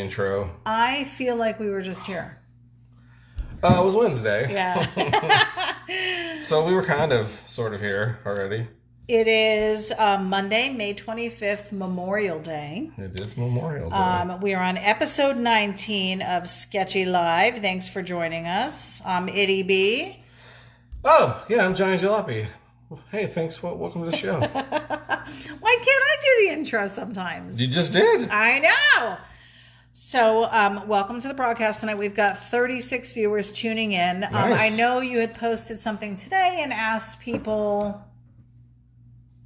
intro. I feel like we were just here. It was Wednesday. Yeah. So we were sort of here already. It is Monday, May 25th, Memorial Day. It is Memorial Day. We are on episode 19 of Sketchy Live. Thanks for joining us. I'm ity-b. Oh, yeah, I'm Johnny Jalopy. Hey, thanks. Welcome to the show. Why can't I do the intro sometimes? You just did. I know. So, welcome to the broadcast tonight. We've got 36 viewers tuning in. Nice. I know you had posted something today and asked people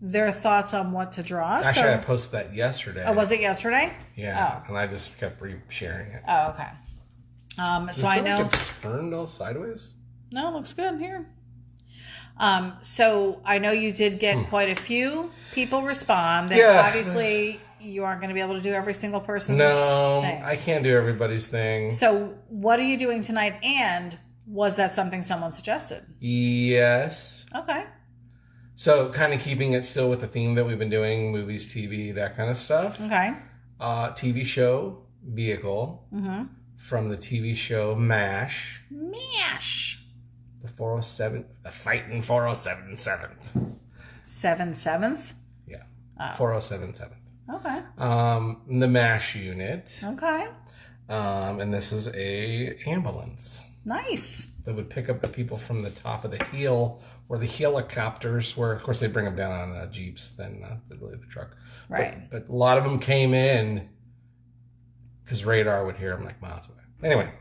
their thoughts on what to draw. Actually, I posted that yesterday. Oh, was it yesterday? Yeah, and I just kept sharing it. Oh, okay. So I know like it's turned all sideways. No, it looks good here. So I know you did get quite a few people respond. And Yeah. Obviously, you aren't going to be able to do every single person's thing. I can't do everybody's thing. So what are you doing tonight? And was that something someone suggested? Yes. Okay. So kind of keeping it still with the theme that we've been doing, movies, TV, that kind of stuff. Okay. TV show vehicle from the TV show M.A.S.H. M.A.S.H. The 407, the fighting 407 7th. 7/7? Yeah. 407 7th. Okay. The M.A.S.H. unit. Okay. And this is a ambulance Nice. that would pick up the people from the top of the hill, where the helicopters were. Of course, they bring them down on jeeps, then not really the truck. Right. But a lot of them came in because radar would hear them like miles away. Anyway,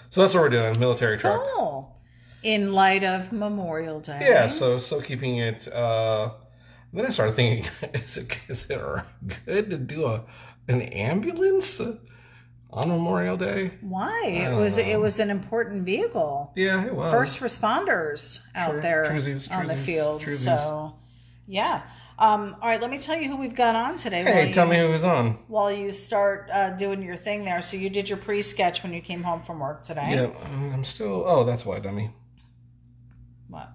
so that's what we're doing, military truck. Cool. In light of Memorial Day. Yeah, so keeping it. Then I started thinking, is it good to do an ambulance on Memorial Day? Why? It was an important vehicle. Yeah, it was. First responders out there on the field. Truesies. So, yeah. All right, let me tell you who we've got on today. Hey, tell me who was on. While you start doing your thing there. So you did your pre-sketch when you came home from work today. Yeah, I'm still... Oh, that's why, dummy. What?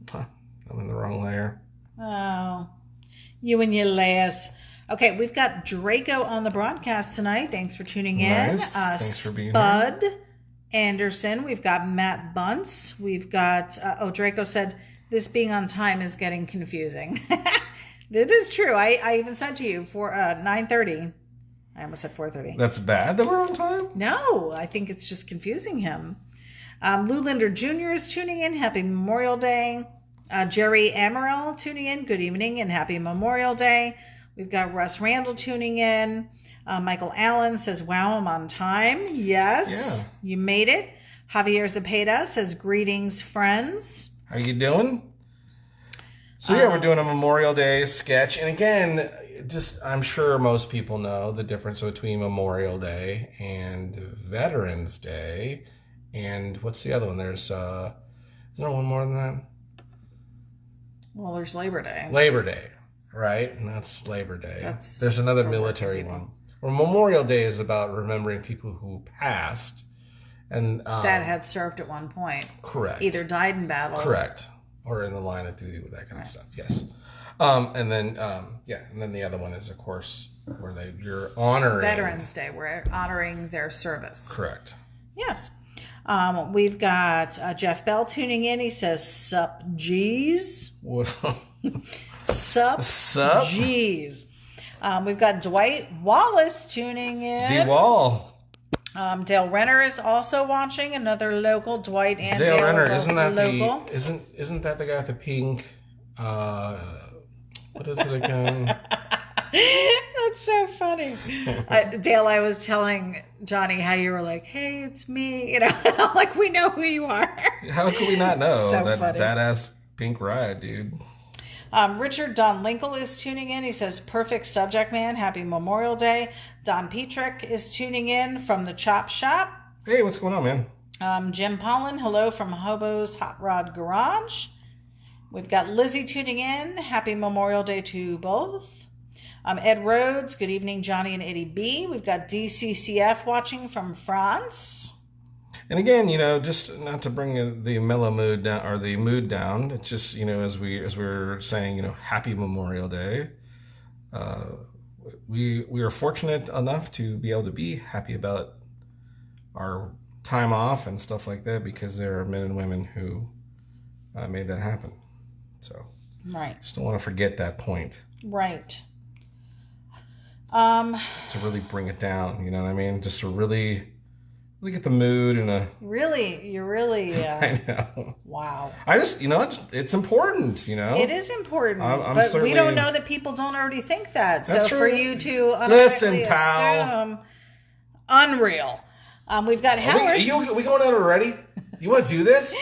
Huh, I'm in the wrong layer. Oh, you and your layers. Okay, we've got Draco on the broadcast tonight. Thanks for tuning in. Nice. Thanks for being Spud here. Anderson. We've got Matt Bunce. We've got, Draco said, this being on time is getting confusing. It is true. I even said to you for 9:30. I almost said 4:30. That's bad that we're on time? No, I think it's just confusing him. Lou Linder Jr. is tuning in. Happy Memorial Day. Jerry Amaral tuning in. Good evening and happy Memorial Day. We've got Russ Randall tuning in. Michael Allen says, wow, I'm on time. Yes, You made it. Javier Zepeda says, greetings, friends. How you doing? So we're doing a Memorial Day sketch. And again, I'm sure most people know the difference between Memorial Day and Veterans Day. And what's the other one? There's, isn't there one more than that? Well, there's Labor Day. Labor Day, right? And that's Labor Day. There's another military one. Well, Memorial Day is about remembering people who passed. And that had served at one point. Correct. Either died in battle. Correct. Or in the line of duty with that kind of stuff. Yes. And then the other one is, of course, where you're honoring... Veterans Day. We're honoring their service. Correct. Yes. We've got Jeff Bell tuning in. He says, sup, G's. Sup, G's. We've got Dwight Wallace tuning in. D-Wall. Dale Renner is also watching. Another local. Dwight and Dale Renner, isn't that local. Isn't that the guy with the pink? What is it again? That's so funny. Dale, I was telling Johnny how you were like, hey, it's me. I'm like, we know who you are. How could we not know? So that funny. Badass pink ride, dude. Richard Don Linkle is tuning in. He says, perfect subject, man. Happy Memorial Day. Don Petrick is tuning in from the Chop Shop. Hey, what's going on, man? Jim Pollen, hello from Hobo's Hot Rod Garage. We've got Lizzie tuning in. Happy Memorial Day to both. Ed Rhodes, good evening, Johnny and ity-b. We've got DCCF watching from France. And again, just not to bring the mellow mood down or the mood down. It's just, as we were saying, Happy Memorial Day. we are fortunate enough to be able to be happy about our time off and stuff like that because there are men and women who made that happen. So right, just don't want to forget that point. right. To really bring it down, you know what I mean? Just to really get the mood in a. You're really. I know. Wow. I just, it's important, It is important, I'm but certainly, we don't know that people don't already think that. That's so true. for you to Listen, automatically pal. assume, unreal. We've got Howard. We going out already? You want to do this?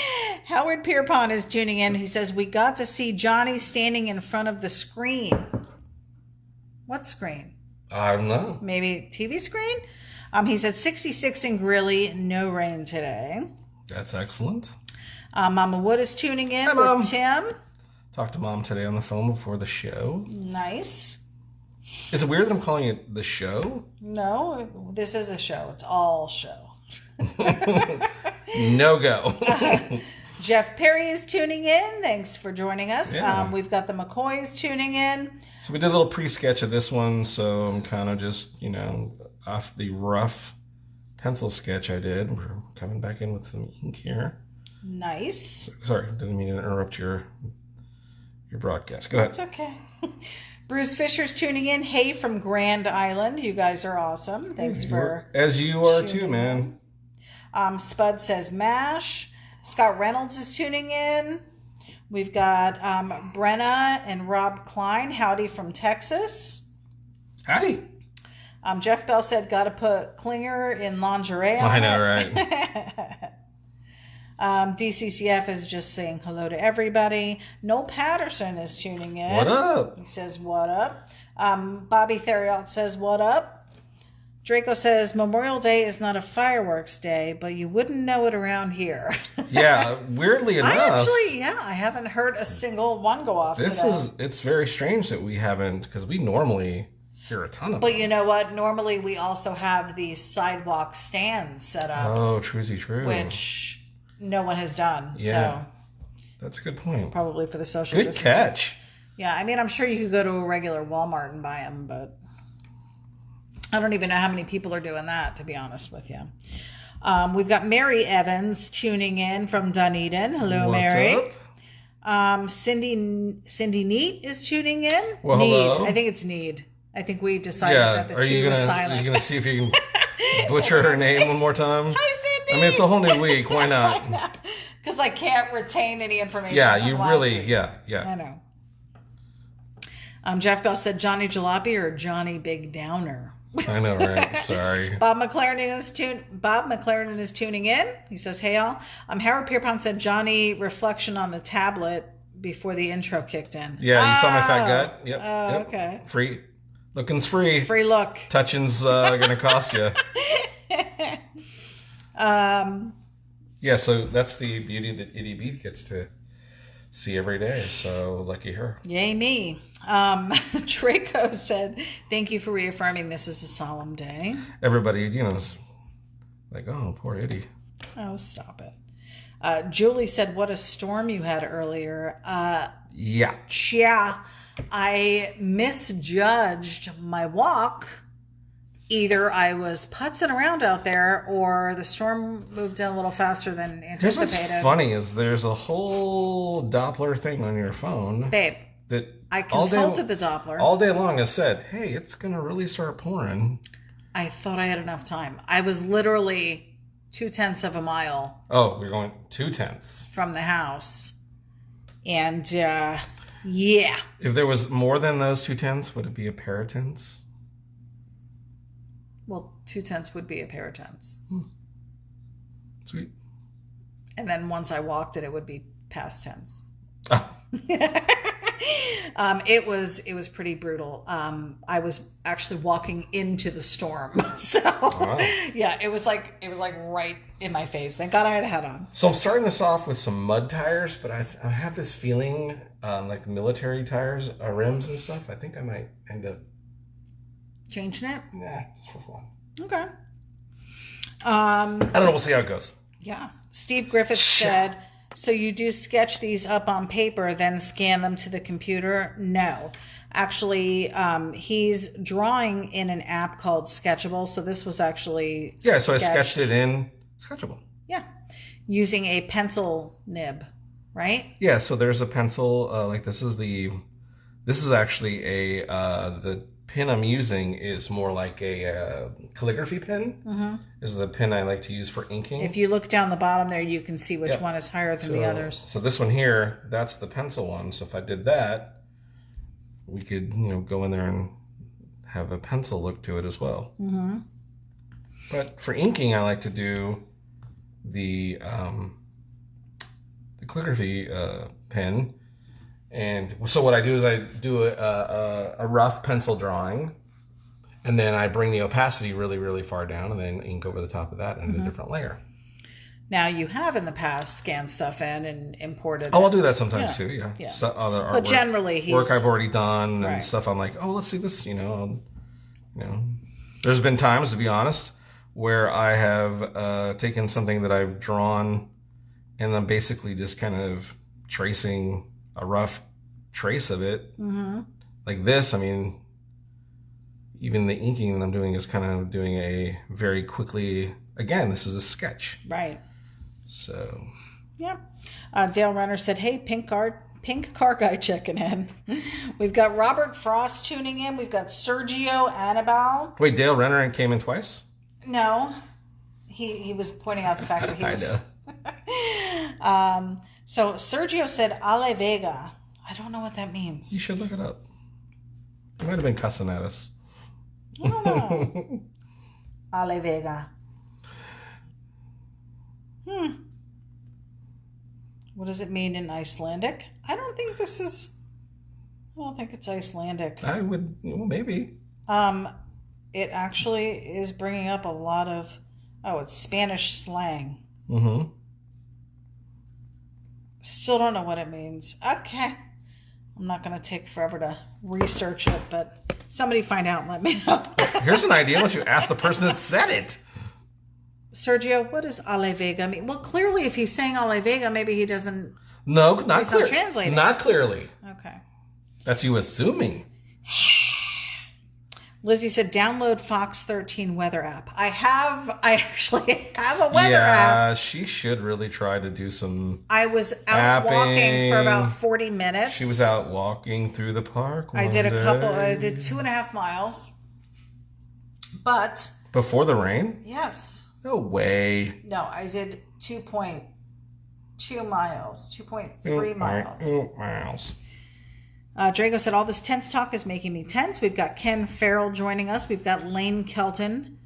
Howard Pierpont is tuning in. He says, we got to see Johnny standing in front of the screen. What screen? I don't know. Maybe TV screen? He said 66 in Greeley, no rain today. That's excellent. Mama Wood is tuning in Hi, with Mom. Tim. Talked to Mom today on the phone before the show. Nice. Is it weird that I'm calling it the show? No, this is a show. It's all show. No go. Jeff Perry is tuning in. Thanks for joining us. Yeah. We've got the McCoys tuning in. So we did a little pre-sketch of this one, so I'm kind of just, off the rough pencil sketch I did. We're coming back in with some ink here. Nice. Sorry, didn't mean to interrupt your broadcast. Go ahead. It's okay. Bruce Fisher's tuning in. Hey, from Grand Island. You guys are awesome. Thanks for... As you are too, man. Spud says M.A.S.H. Scott Reynolds is tuning in. We've got Brenna and Rob Klein. Howdy from Texas. Howdy. Jeff Bell said, got to put Klinger in lingerie on I know, it. right? DCCF is just saying hello to everybody. Noel Patterson is tuning in. What up? He says, what up? Bobby Theriot says, what up? Draco says, Memorial Day is not a fireworks day, but you wouldn't know it around here. Yeah, weirdly enough. I haven't heard a single one go off today. It's very strange that we haven't, because we normally hear a ton of them. But you know what? Normally we also have these sidewalk stands set up. Oh, truesy true. Which no one has done. Yeah. So that's a good point. probably for the social Good distancing. catch. Yeah, I mean, I'm sure you could go to a regular Walmart and buy them, but I don't even know how many people are doing that, to be honest with you. We've got Mary Evans tuning in from Dunedin. Hello, What's Mary. up? Cindy Neat is tuning in. Well, Need. hello. I think it's Need. I think we decided Yeah. that the Are you two gonna was silent. Are you gonna see if you can butcher her name one more time? Hi, Cindy. I mean, it's a whole new week. Why not? Because I can't retain any information. Yeah, from you last really. week. Yeah. I know. Jeff Bell said Johnny Jalopy or Johnny Big Downer. I know, right? Sorry. Bob McLaren is tuning in. He says, "Hey all." Howard Pierpont said Johnny reflection on the tablet before the intro kicked in. Yeah, you saw my fat gut. Yep. Yep. Okay. Free. Looking's free. Free look. Touching's gonna cost you. Yeah, so that's the beauty that ity-b gets to see every day. So lucky her. Yay me. Draco said, "Thank you for reaffirming this is a solemn day." Everybody, is like, oh, poor Itty. Oh, stop it. Julie said, "What a storm you had earlier." Yeah. Yeah, I misjudged my walk. Either I was putzing around out there or the storm moved in a little faster than Here's anticipated. what's funny is there's a whole Doppler thing on your phone. Babe, that I consulted the Doppler. All day long has said, hey, it's going to really start pouring. I thought I had enough time. I was literally 0.2 of a mile. Oh, we're going 0.2 from the house. And, yeah. If there was more than those 0.2, would it be a paratens? Well, 0.2 would be a paratens. Sweet. And then once I walked it, it would be past tense. Oh. It was pretty brutal. I was actually walking into the storm. So, Wow. Yeah, it was like right in my face. Thank God I had a hat on. So I'm starting this off with some mud tires, but I have this feeling, like the military tires, rims and stuff, I think I might end up Changing it? just for fun. Okay. I don't know. We'll see how it goes. Yeah. Steve Griffith said, "So you do sketch these up on paper, then scan them to the computer?" No. Actually, he's drawing in an app called Sketchable. So this was actually Yeah, so I sketched it in Sketchable. Yeah, using a pencil nib, right? Yeah, so there's a pencil. Like this is actually the pen I'm using is more like a calligraphy pen. Mm-hmm. Is the pen I like to use for inking. If you look down the bottom there, you can see which one is higher than the others. So this one here, that's the pencil one. So if I did that, we could, go in there and have a pencil look to it as well. Mm-hmm. But for inking, I like to do the calligraphy pen. And so what I do is I do a rough pencil drawing, and then I bring the opacity really, really far down, and then ink over the top of that in a different layer. Now, you have in the past scanned stuff in and imported. Oh, I'll do that sometimes too. Yeah. Other artwork, but generally, work I've already done and stuff. I'm like, oh, let's do this. There's been times, to be honest, where I have taken something that I've drawn, and I'm basically just kind of tracing a rough trace of it. Mm-hmm. Like this. I mean, even the inking that I'm doing is kind of doing a very quickly. Again, this is a sketch. Right. So, yeah. Dale Renner said, hey, pink car guy checking in. We've got Robert Frost tuning in. We've got Sergio Annabelle. Wait, Dale Renner came in twice? No. He was pointing out the fact that he was... I know. So Sergio said Ale Vega. I don't know what that means. You should look it up. He might have been cussing at us. I don't know. Ale Vega. What does it mean in Icelandic? I don't think it's Icelandic. I would, maybe. It actually is bringing up a lot of, it's Spanish slang. Mm-hmm. Still don't know what it means. Okay. I'm not going to take forever to research it, but somebody find out and let me know. Here's an idea. Why don't you ask the person that said it? Sergio, what does Ale Vega mean? Well, clearly, if he's saying Ale Vega, maybe he doesn't... No, not clearly. Not translating. Not clearly. Okay. That's you assuming. Lizzie said, download Fox 13 weather app. I actually have a weather app. Yeah, she should really try to do some I was out walking for about 40 minutes. She was out walking through the park. I did 2.5 miles. But... Before the rain? Yes. No way. No, I did 2.2 miles, 2.3 miles. Drago said, all this tense talk is making me tense. We've got Ken Farrell joining us. We've got Lane Kelton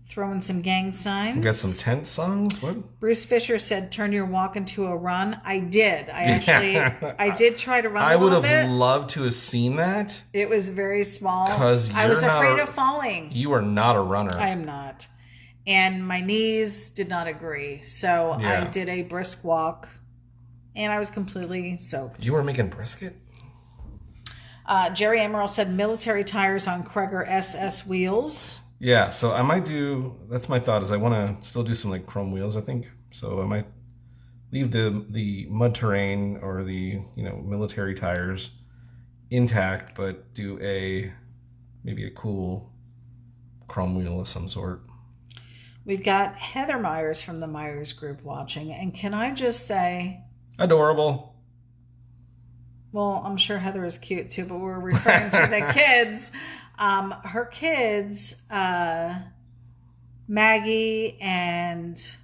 throwing some gang signs. We got some tense songs? What? Bruce Fisher said, turn your walk into a run. I did. I did try to run a little bit. I would have loved to have seen that. It was very small. Because I was afraid of falling. You are not a runner. I am not. And my knees did not agree. So I did a brisk walk. And I was completely soaked. You were making brisket? Jerry Emerald said military tires on Kreger SS wheels. Yeah, so I might do, that's my thought, is I want to still do some like chrome wheels, I think. So I might leave the mud terrain or the, military tires intact, but do maybe a cool chrome wheel of some sort. We've got Heather Myers from the Myers Group watching. And can I just say... Adorable. Well, I'm sure Heather is cute too, but we're referring to the kids. Her kids, Maggie and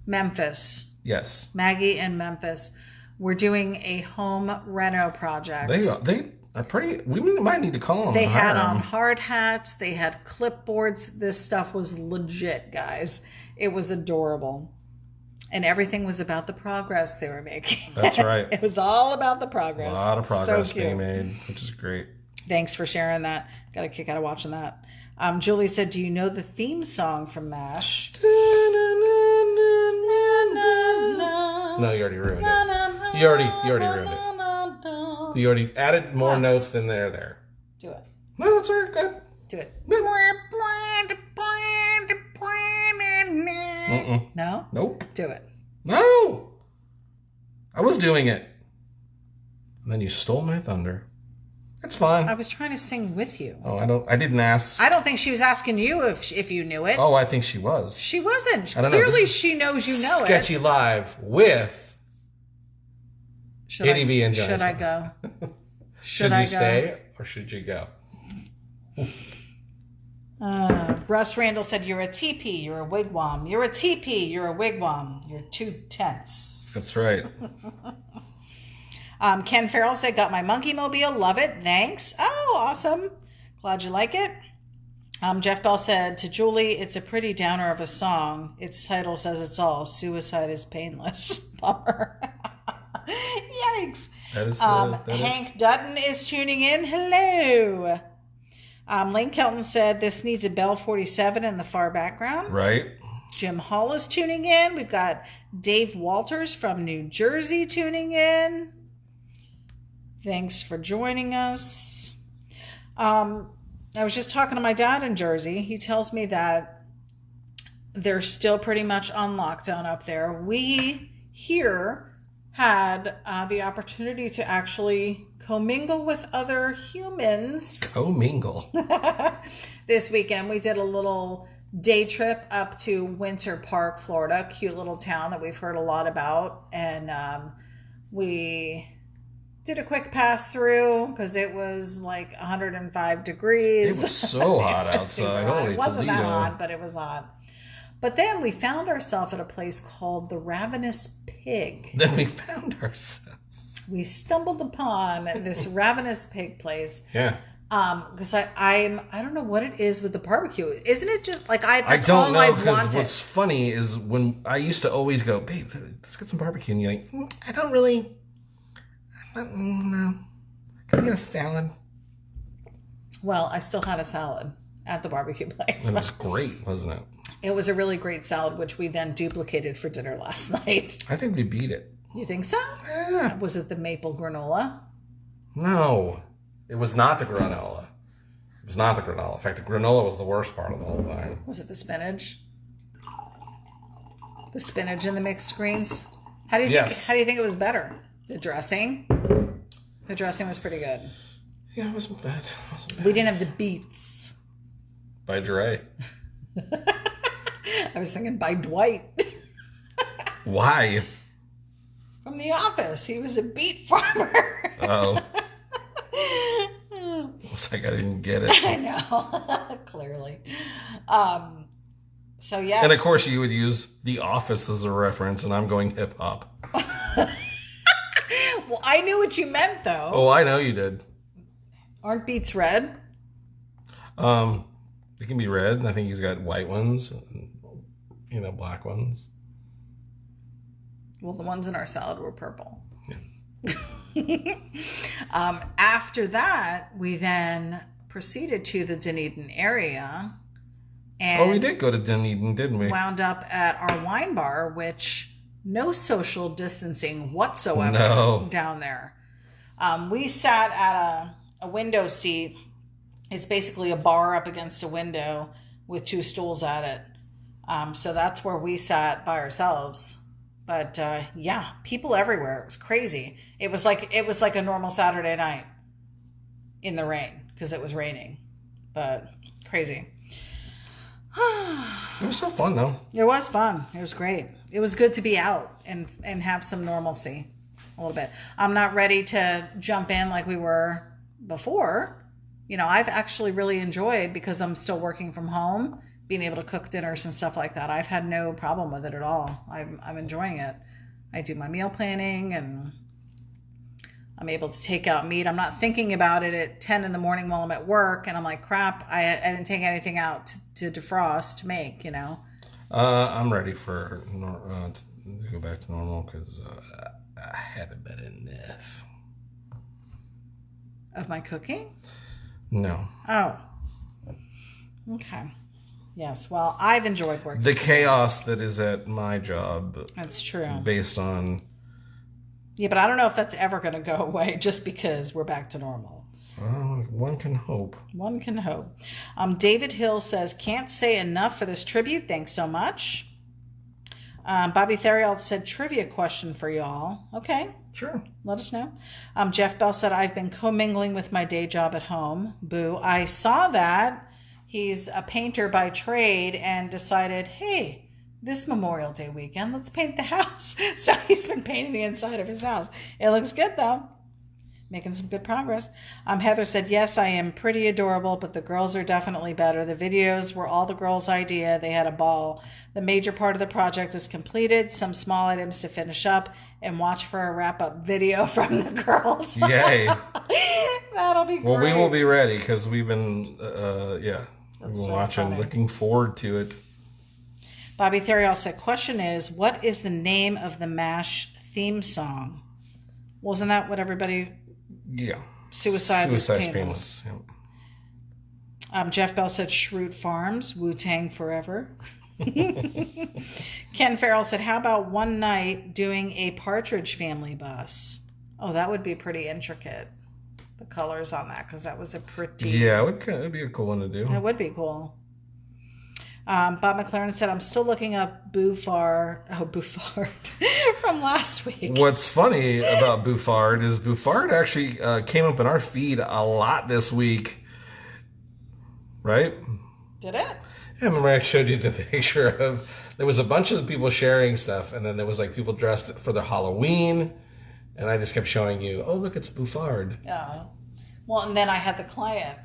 Memphis. Yes. Maggie and Memphis. We're doing a home reno project. They are pretty... We might need to call them. They had on hard hats. They had clipboards. This stuff was legit, guys. It was adorable. And everything was about the progress they were making. That's right. It was all about the progress. A lot of progress being made, which is great. Thanks for sharing that. Got a kick out of watching that. Julie said, do you know the theme song from M.A.S.H? No, you already ruined it. You already ruined it. You already added more notes than they're there. Do it. No, it's all right. Good. Do it. No? Nope. Do it. No! I was doing it. And then you stole my thunder. It's fine. I was trying to sing with you. Oh, I didn't ask. I don't think she was asking you if you knew it. Oh, I think she was. She wasn't. I don't know. Clearly she knows you know Sketchy it. Live with ity-b and Johnny. Should I go? Should you stay or should you go? Russ Randall said, you're a teepee, you're a wigwam. You're a teepee, you're a wigwam. You're 2 tents. That's right. Ken Farrell said, got my monkey mobile. Love it. Thanks. Oh, awesome. Glad you like it. Jeff Bell said, to Julie, it's a pretty downer of a song. Its title says it's all. Suicide is painless. Bummer. Yikes. Hank Dutton is tuning in. Hello. Lane Kelton said, this needs a Bell 47 in the far background. Right. Jim Hall is tuning in. We've got Dave Walters from New Jersey tuning in. Thanks for joining us. I was just talking to my dad in Jersey. He tells me that they're still pretty much on lockdown up there. We here had the opportunity to actually commingle with other humans. Commingle. This weekend, we did a little day trip up to Winter Park, Florida, cute little town that we've heard a lot about. And we did a quick pass through because it was like 105 degrees. It was so hot outside. Holy it wasn't Toledo. that hot, but it was hot. But then we found ourselves at a place called the Ravenous Pig. Then we found ourselves. We stumbled upon this Ravenous Pig place. Yeah. Because I don't know what it is with the barbecue. Isn't it just like I don't know, because what's funny is when I used to always go, babe, let's get some barbecue, and you're like, I don't really. No. Can we get a salad? Well, I still had a salad at the barbecue place. It was great, wasn't it? It was a really great salad, which we then duplicated for dinner last night. I think we beat it. You think so? Yeah. Was it the maple granola? No. It was not the granola. It was not the granola. In fact, the granola was the worst part of the whole thing. Was it the spinach? The spinach and the mixed greens? How do you think it was better? The dressing? The dressing was pretty good. Yeah, it wasn't bad. We didn't have the beets. By Dre. I was thinking by Dwight. Why? From The Office. He was a beet farmer. Oh. Looks like I didn't get it. I know. Clearly. So, yeah. And, of course, you would use The Office as a reference, and I'm going hip-hop. Well, I knew what you meant, though. Oh, I know you did. Aren't beets red? They can be red, and I think he's got white ones, and, black ones. Well, the ones in our salad were purple. Yeah. After that, we then proceeded to the Dunedin area. And we did go to Dunedin, didn't we? Wound up at our wine bar, which no social distancing whatsoever down there. We sat at a window seat. It's basically a bar up against a window with 2 stools at it. So that's where we sat by ourselves. But yeah, people everywhere. It was crazy. It was like a normal Saturday night in the rain because it was raining. But crazy. It was so fun, though. It was fun. It was great. It was good to be out and have some normalcy a little bit. I'm not ready to jump in like we were before. I've actually really enjoyed, because I'm still working from home, being able to cook dinners and stuff like that. I've had no problem with it at all. I'm enjoying it. I do my meal planning, and I'm able to take out meat. I'm not thinking about it at 10 in the morning while I'm at work, and I'm like, crap, I didn't take anything out to defrost, to make, I'm ready for to go back to normal, because I haven't been enough. Of my cooking? No. Oh. Okay. Yes. Well, I've enjoyed working. The chaos that is at my job. That's true. Based on. Yeah, but I don't know if that's ever going to go away just because we're back to normal. One can hope. One can hope. David Hill says, can't say enough for this tribute. Thanks so much. Bobby Theriault said, trivia question for y'all. Okay. Sure. Let us know. Jeff Bell said, I've been commingling with my day job at home. Boo. I saw that. He's a painter by trade and decided, hey, this Memorial Day weekend, let's paint the house. So he's been painting the inside of his house. It looks good, though. Making some good progress. Heather said, yes, I am pretty adorable, but the girls are definitely better. The videos were all the girls' idea. They had a ball. The major part of the project is completed. Some small items to finish up, and watch for a wrap-up video from the girls. Yay. That'll be great. Well, we will be ready because we've been, we've been so watching, funny. looking forward to it. Bobby Theriault said, question is, what is the name of the M.A.S.H theme song? Wasn't that what everybody... Yeah. Suicide was painless. Painless. Yep. Jeff Bell said Schrute Farms, Wu-Tang forever. Ken Farrell said, how about one night doing a Partridge Family bus? Oh, that would be pretty intricate. The colors on that, because that was a pretty... Yeah, it would be a cool one to do. It would be cool. Bob McLaren said, I'm still looking up Bouffard from last week. What's funny about Bouffard is Bouffard actually came up in our feed a lot this week. Right? Did it? Yeah, remember I showed you the picture of, there was a bunch of people sharing stuff, and then there was like people dressed for their Halloween, and I just kept showing you, oh, look, it's Bouffard. Yeah. Well, and then I had the client.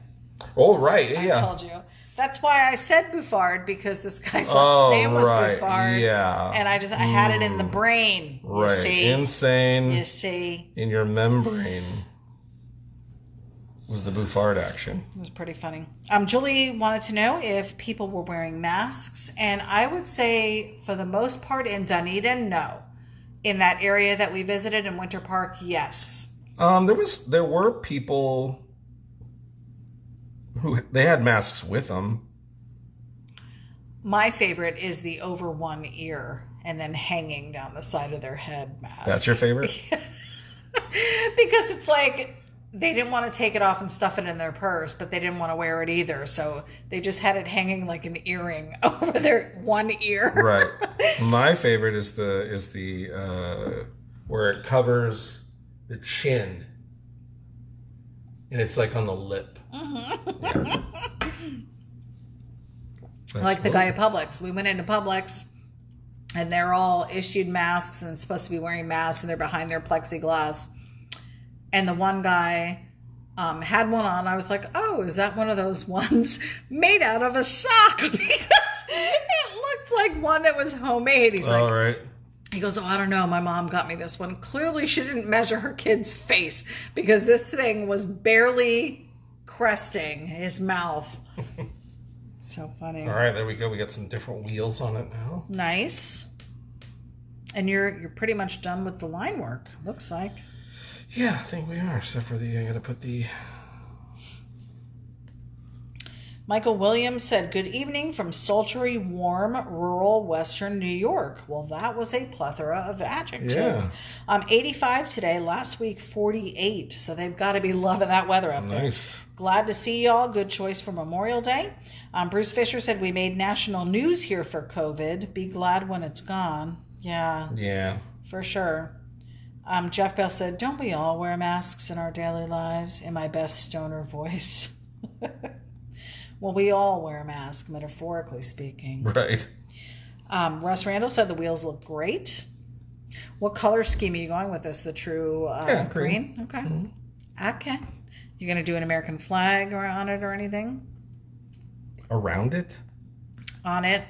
Oh, right, yeah. I told you. That's why I said Bouffard, because this guy's last name was Bouffard. Yeah. And I had it in the brain. You Right. see? Insane. You see? In your membrane was the Bouffard action. It was pretty funny. Julie wanted to know if people were wearing masks, and I would say for the most part in Dunedin, no. In that area that we visited in Winter Park, yes. There were people who they had masks with them. My favorite is the over one ear and then hanging down the side of their head mask. That's your favorite? Because it's like they didn't want to take it off and stuff it in their purse, but they didn't want to wear it either. So they just had it hanging like an earring over their one ear. Right. My favorite is the where it covers the chin. And it's like on the lip. Mm-hmm. Yeah. Like the guy at Publix. We went into Publix and they're all issued masks and supposed to be wearing masks, and they're behind their plexiglass. And the one guy had one on. I was like, oh, is that one of those ones made out of a sock? Because it looked like one that was homemade. He's like, all right. He goes, oh, I don't know. My mom got me this one. Clearly, she didn't measure her kid's face, because this thing was barely cresting his mouth. So funny. All right, there we go. We got some different wheels on it now. Nice. And you're pretty much done with the line work, looks like. Yeah, I think we are, except for I got to put the... Michael Williams said, good evening from sultry, warm, rural Western New York. Well, that was a plethora of adjectives. 85 today, last week 48. So they've got to be loving that weather up there. Nice. Glad to see y'all. Good choice for Memorial Day. Bruce Fisher said, we made national news here for COVID. Be glad when it's gone. Yeah. Yeah. For sure. Jeff Bell said, don't we all wear masks in our daily lives? In my best stoner voice. Well, we all wear a mask, metaphorically speaking. Right. Russ Randall said the wheels look great. What color scheme are you going with this? The true green? Okay. Mm-hmm. Okay. You're going to do an American flag on it or anything? Around it? On it?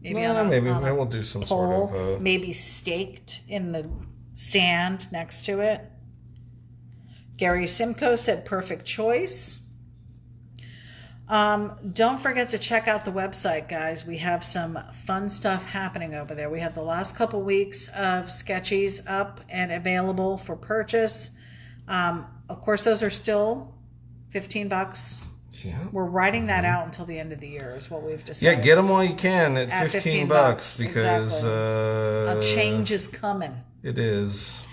Maybe we'll do some pole, sort of... maybe staked in the sand next to it. Gary Simcoe said perfect choice. Don't forget to check out the website, guys. We have some fun stuff happening over there. We have the last couple weeks of sketchies up and available for purchase. Of course, those are still $15. Yeah. We're writing that out until the end of the year is what we've decided. Yeah, get them while you can at $15 because exactly. A change is coming. It is.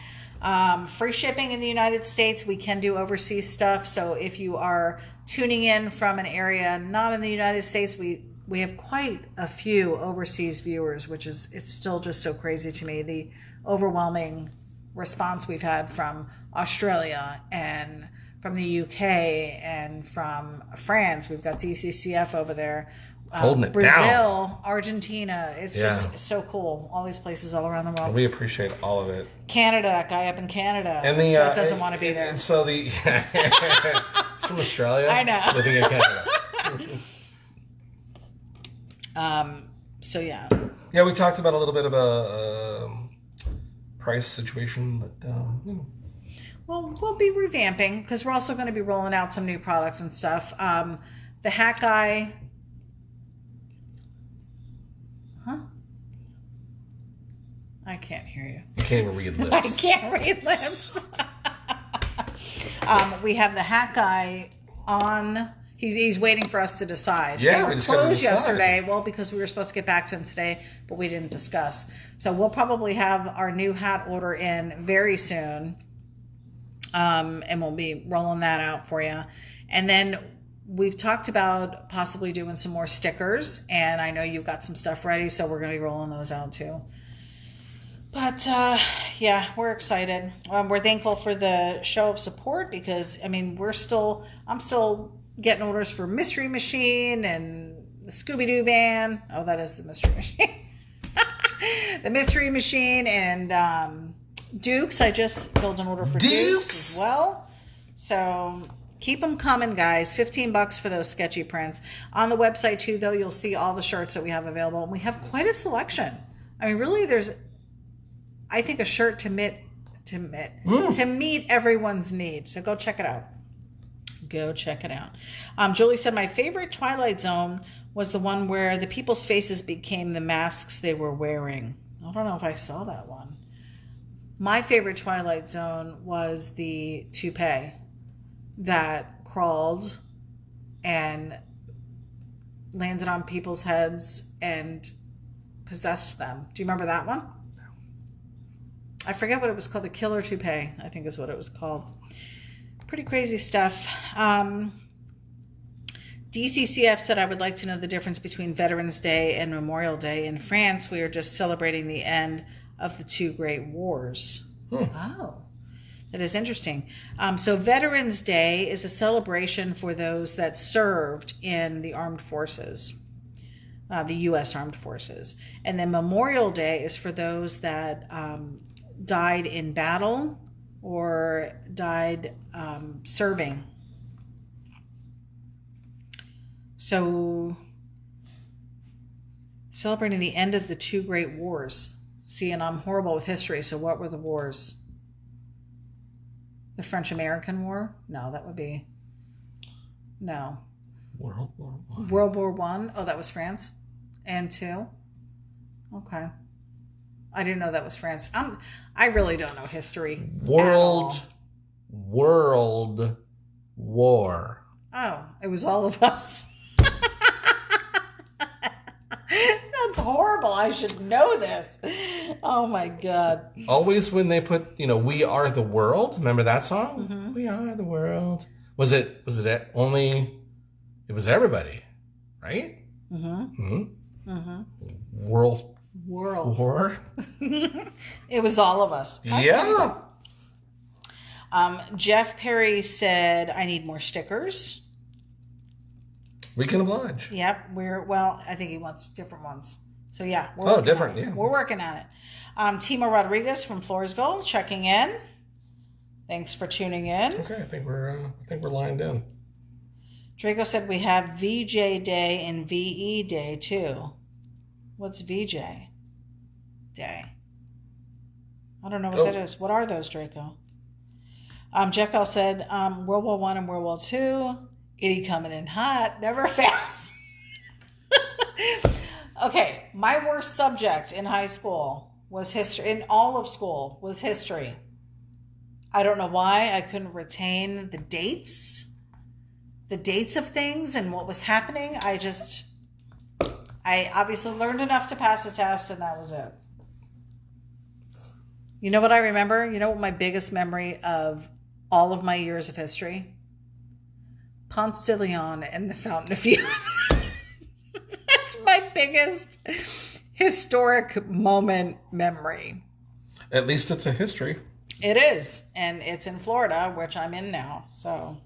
Free shipping in the United States. We can do overseas stuff. So if you are tuning in from an area not in the United States, we we have quite a few overseas viewers, which is, it's still just so crazy to me. The overwhelming response we've had from Australia and from the UK and from France. We've got DCCF over there. Holding it Brazil, down. Argentina. It's just so cool. All these places all around the world. We appreciate all of it. Canada, that guy up in Canada And that doesn't want to be there. So it's from Australia. I know. Living in Canada. So yeah. Yeah, we talked about a little bit of a price situation, but Well, we'll be revamping because we're also going to be rolling out some new products and stuff. The hat guy. Huh? I can't hear you. you can't even read lips. I can't read lips. We have the hat guy on. He's waiting for us to decide. Yeah, they we were just gotta closed decide. yesterday. Well, because we were supposed to get back to him today, but we didn't discuss. So we'll probably have our new hat order in very soon, and we'll be rolling that out for you. And then we've talked about possibly doing some more stickers, and I know you've got some stuff ready, so we're going to be rolling those out too. But yeah, we're excited. We're thankful for the show of support because I mean I'm still getting orders for Mystery Machine and the Scooby-Doo van. Oh, that is the Mystery Machine. The Mystery Machine and Dukes. I just filled an order for Dukes as well. So keep them coming, guys. $15 for those sketchy prints. On the website too, though, you'll see all the shirts that we have available. And we have quite a selection. I mean, really, there's, I think, a shirt to meet everyone's need. So go check it out. Go check it out. Julie said, my favorite Twilight Zone was the one where the people's faces became the masks they were wearing. I don't know if I saw that one. My favorite Twilight Zone was the toupee that crawled and landed on people's heads and possessed them. Do you remember that one? No. I forget what it was called. The Killer Toupee, I think is what it was called. Pretty crazy stuff. DCCF said, I would like to know the difference between Veterans Day and Memorial Day. In France, we are just celebrating the end of the two great wars. Oh, that is interesting. So Veterans Day is a celebration for those that served in the armed forces, the U.S. Armed Forces. And then Memorial Day is for those that died in battle or died serving. So, celebrating the end of the two great wars. See, and I'm horrible with history, so what were the wars? The French-American War? No, that would be... No. World War One. World War One? Oh, that was France? And two? Okay. I didn't know that was France. I really don't know history. World War. Oh, it was all of us. That's horrible. I should know this. Oh my God. Always when they put, We Are the World. Remember that song? Mm-hmm. We are the world. Was it only, it was everybody, right? Mm-hmm. Mm-hmm. World. War. It was all of us. Yeah. Jeff Perry said, I need more stickers. We can oblige. Yep. I think he wants different ones. So yeah. Different. Yeah. We're working on it. Tima Rodriguez from Floresville checking in. Thanks for tuning in. Okay. I think we're lined in. Draco said we have VJ Day and VE Day too. What's VJ Day? I don't know what that is. What are those, Draco? Jeff Bell said World War I and World War II. Itty coming in hot. Never fails. Okay, my worst subject in high school was history. In all of school was history. I don't know why I couldn't retain the dates of things and what was happening. I obviously learned enough to pass the test, and that was it. You know what I remember? You know what my biggest memory of all of my years of history? Ponce de Leon and the Fountain of Youth. biggest historic moment memory. At least it's a history. It is. And it's in Florida, which I'm in now. So,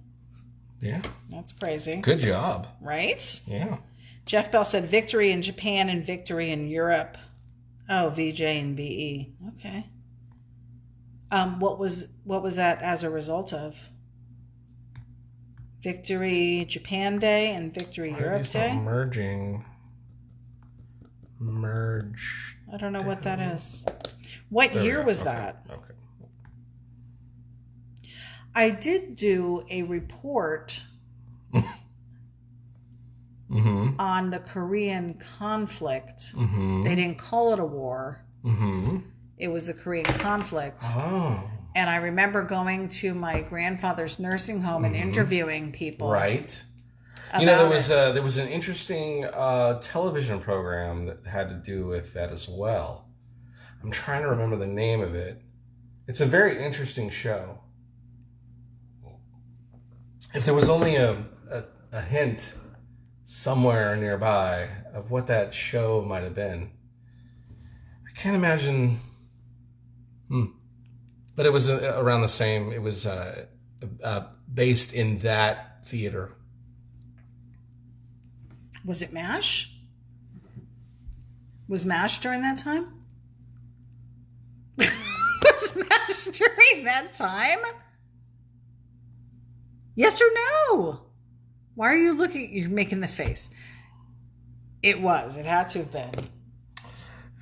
yeah. That's crazy. Good job. Right? Yeah. Jeff Bell said victory in Japan and victory in Europe. Oh, VJ and BE. Okay. What was that as a result of? Victory Japan Day and Victory Europe Day? Merge. I don't know what that is. What year was that? Okay. I did do a report on the Korean conflict. They didn't call it a war. It was the Korean conflict. Oh. And I remember going to my grandfather's nursing home and interviewing people. Right. There was an interesting television program that had to do with that as well. I'm trying to remember the name of it. It's a very interesting show. If there was only a hint somewhere nearby of what that show might have been, I can't imagine. But it was around the same. It was based in that theater. Was it M.A.S.H? Was M.A.S.H during that time? Was M.A.S.H during that time? Yes or no? Why are you looking? You're making the face. It was. It had to have been.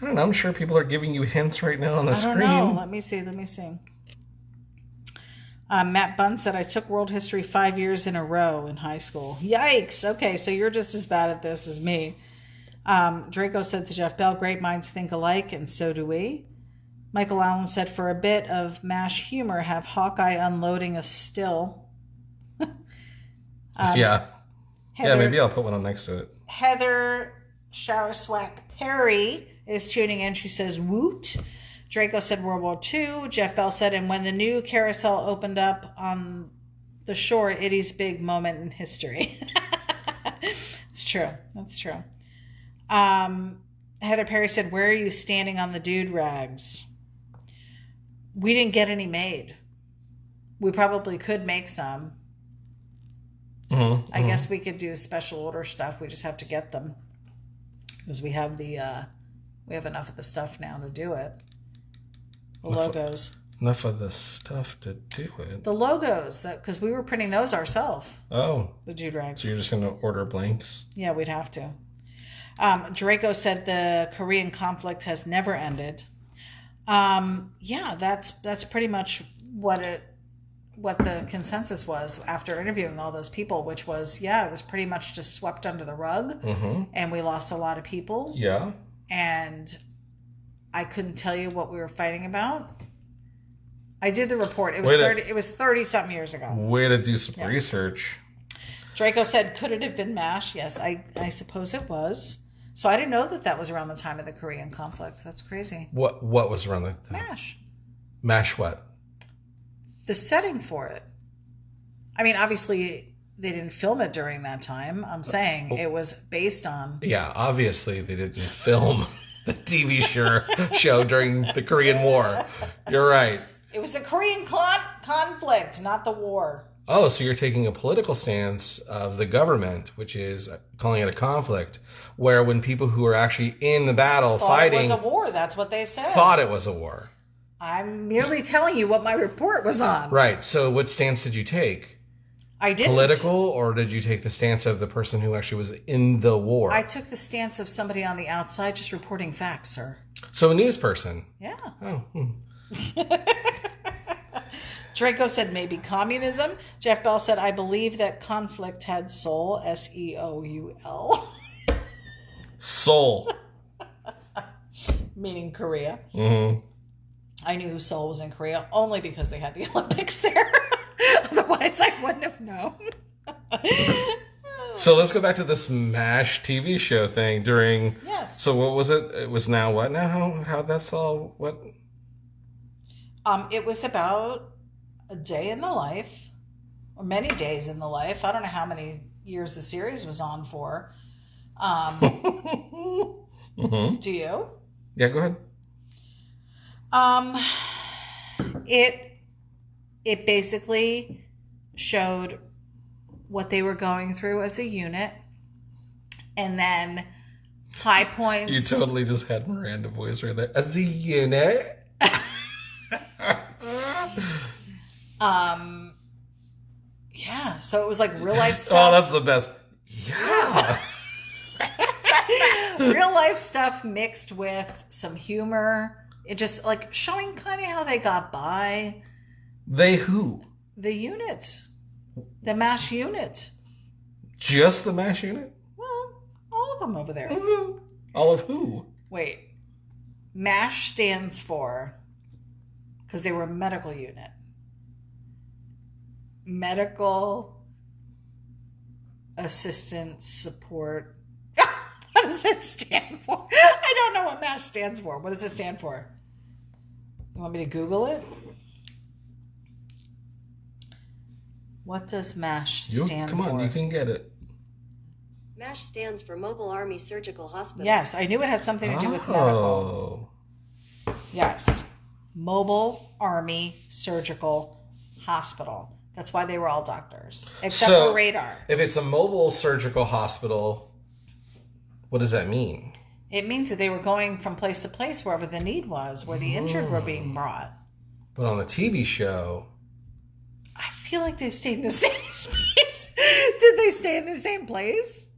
I don't know. I'm sure people are giving you hints right now on the screen. I don't know. Let me see. Matt Bunn said, I took world history 5 years in a row in high school. Yikes. Okay, so you're just as bad at this as me. Draco said to Jeff Bell, great minds think alike, and so do we. Michael Allen said, for a bit of M.A.S.H humor, have Hawkeye unloading a still. Yeah, maybe I'll put one on next to it. Heather Showerswack Perry is tuning in. She says, woot. Draco said World War II. Jeff Bell said, and when the new carousel opened up on the shore, Itty's big moment in history. It's true. That's true. Heather Perry said, where are you standing on the dude rags? We didn't get any made. We probably could make some. I guess we could do special order stuff. We just have to get them because we have enough of the stuff now to do it. The logos. Enough of the stuff to do it. The logos, because we were printing those ourselves. Oh. The Jude rags. So you're just going to order blanks? Yeah, we'd have to. Draco said the Korean conflict has never ended. Yeah, that's pretty much what the consensus was after interviewing all those people, which was, it was pretty much just swept under the rug, and we lost a lot of people. Yeah. And I couldn't tell you what we were fighting about. I did the report. It was 30-something years ago. Way to do some research. Draco said, could it have been M.A.S.H? Yes, I suppose it was. So I didn't know that was around the time of the Korean conflict. That's crazy. What was around the time? M.A.S.H. M.A.S.H what? The setting for it. I mean, obviously, they didn't film it during that time. I'm saying it was based on... Yeah, obviously, they didn't film the TV show during the Korean War. You're right. It was the Korean conflict, not the war. Oh, so you're taking a political stance of the government, which is calling it a conflict, where when people who are actually in the battle fighting... It was a war, that's what they said. Thought it was a war. I'm merely telling you what my report was on. Right. So what stance did you take? I didn't. Political, or did you take the stance of the person who actually was in the war? I took the stance of somebody on the outside just reporting facts, sir. So a news person. Yeah. Oh. Draco said maybe communism. Jeff Bell said, I believe that conflict had soul. S-E-O-U-L. Soul. Meaning Korea. Mm-hmm. I knew Seoul was in Korea only because they had the Olympics there. Otherwise, I wouldn't have known. So let's go back to this M.A.S.H TV show thing during... Yes. So what was it? It was now what now? How that's all... What? It was about a day in the life, or many days in the life. I don't know how many years the series was on for. Do you? Yeah, go ahead. It basically showed what they were going through as a unit, and then high points. You totally just had Miranda voice right there. As a unit. Yeah, so it was like real life stuff. Oh, that's the best. Yeah. Real life stuff mixed with some humor. It just like showing kind of how they got by. They who? The unit. The M.A.S.H unit. Just the M.A.S.H unit? Well, all of them over there. Mm-hmm. All of who? Wait. M.A.S.H stands for, because they were a medical unit. Medical Assistant Support. What does it stand for? I don't know what M.A.S.H stands for. What does it stand for? You want me to Google it? What does M.A.S.H stand for? Come on, you can get it. M.A.S.H stands for Mobile Army Surgical Hospital. Yes, I knew it had something to do with medical. Yes. Mobile Army Surgical Hospital. That's why they were all doctors. Except for Radar. If it's a mobile surgical hospital, what does that mean? It means that they were going from place to place wherever the need was, where the injured were being brought. But on the TV show... I feel like they stayed in the same space. Did they stay in the same place?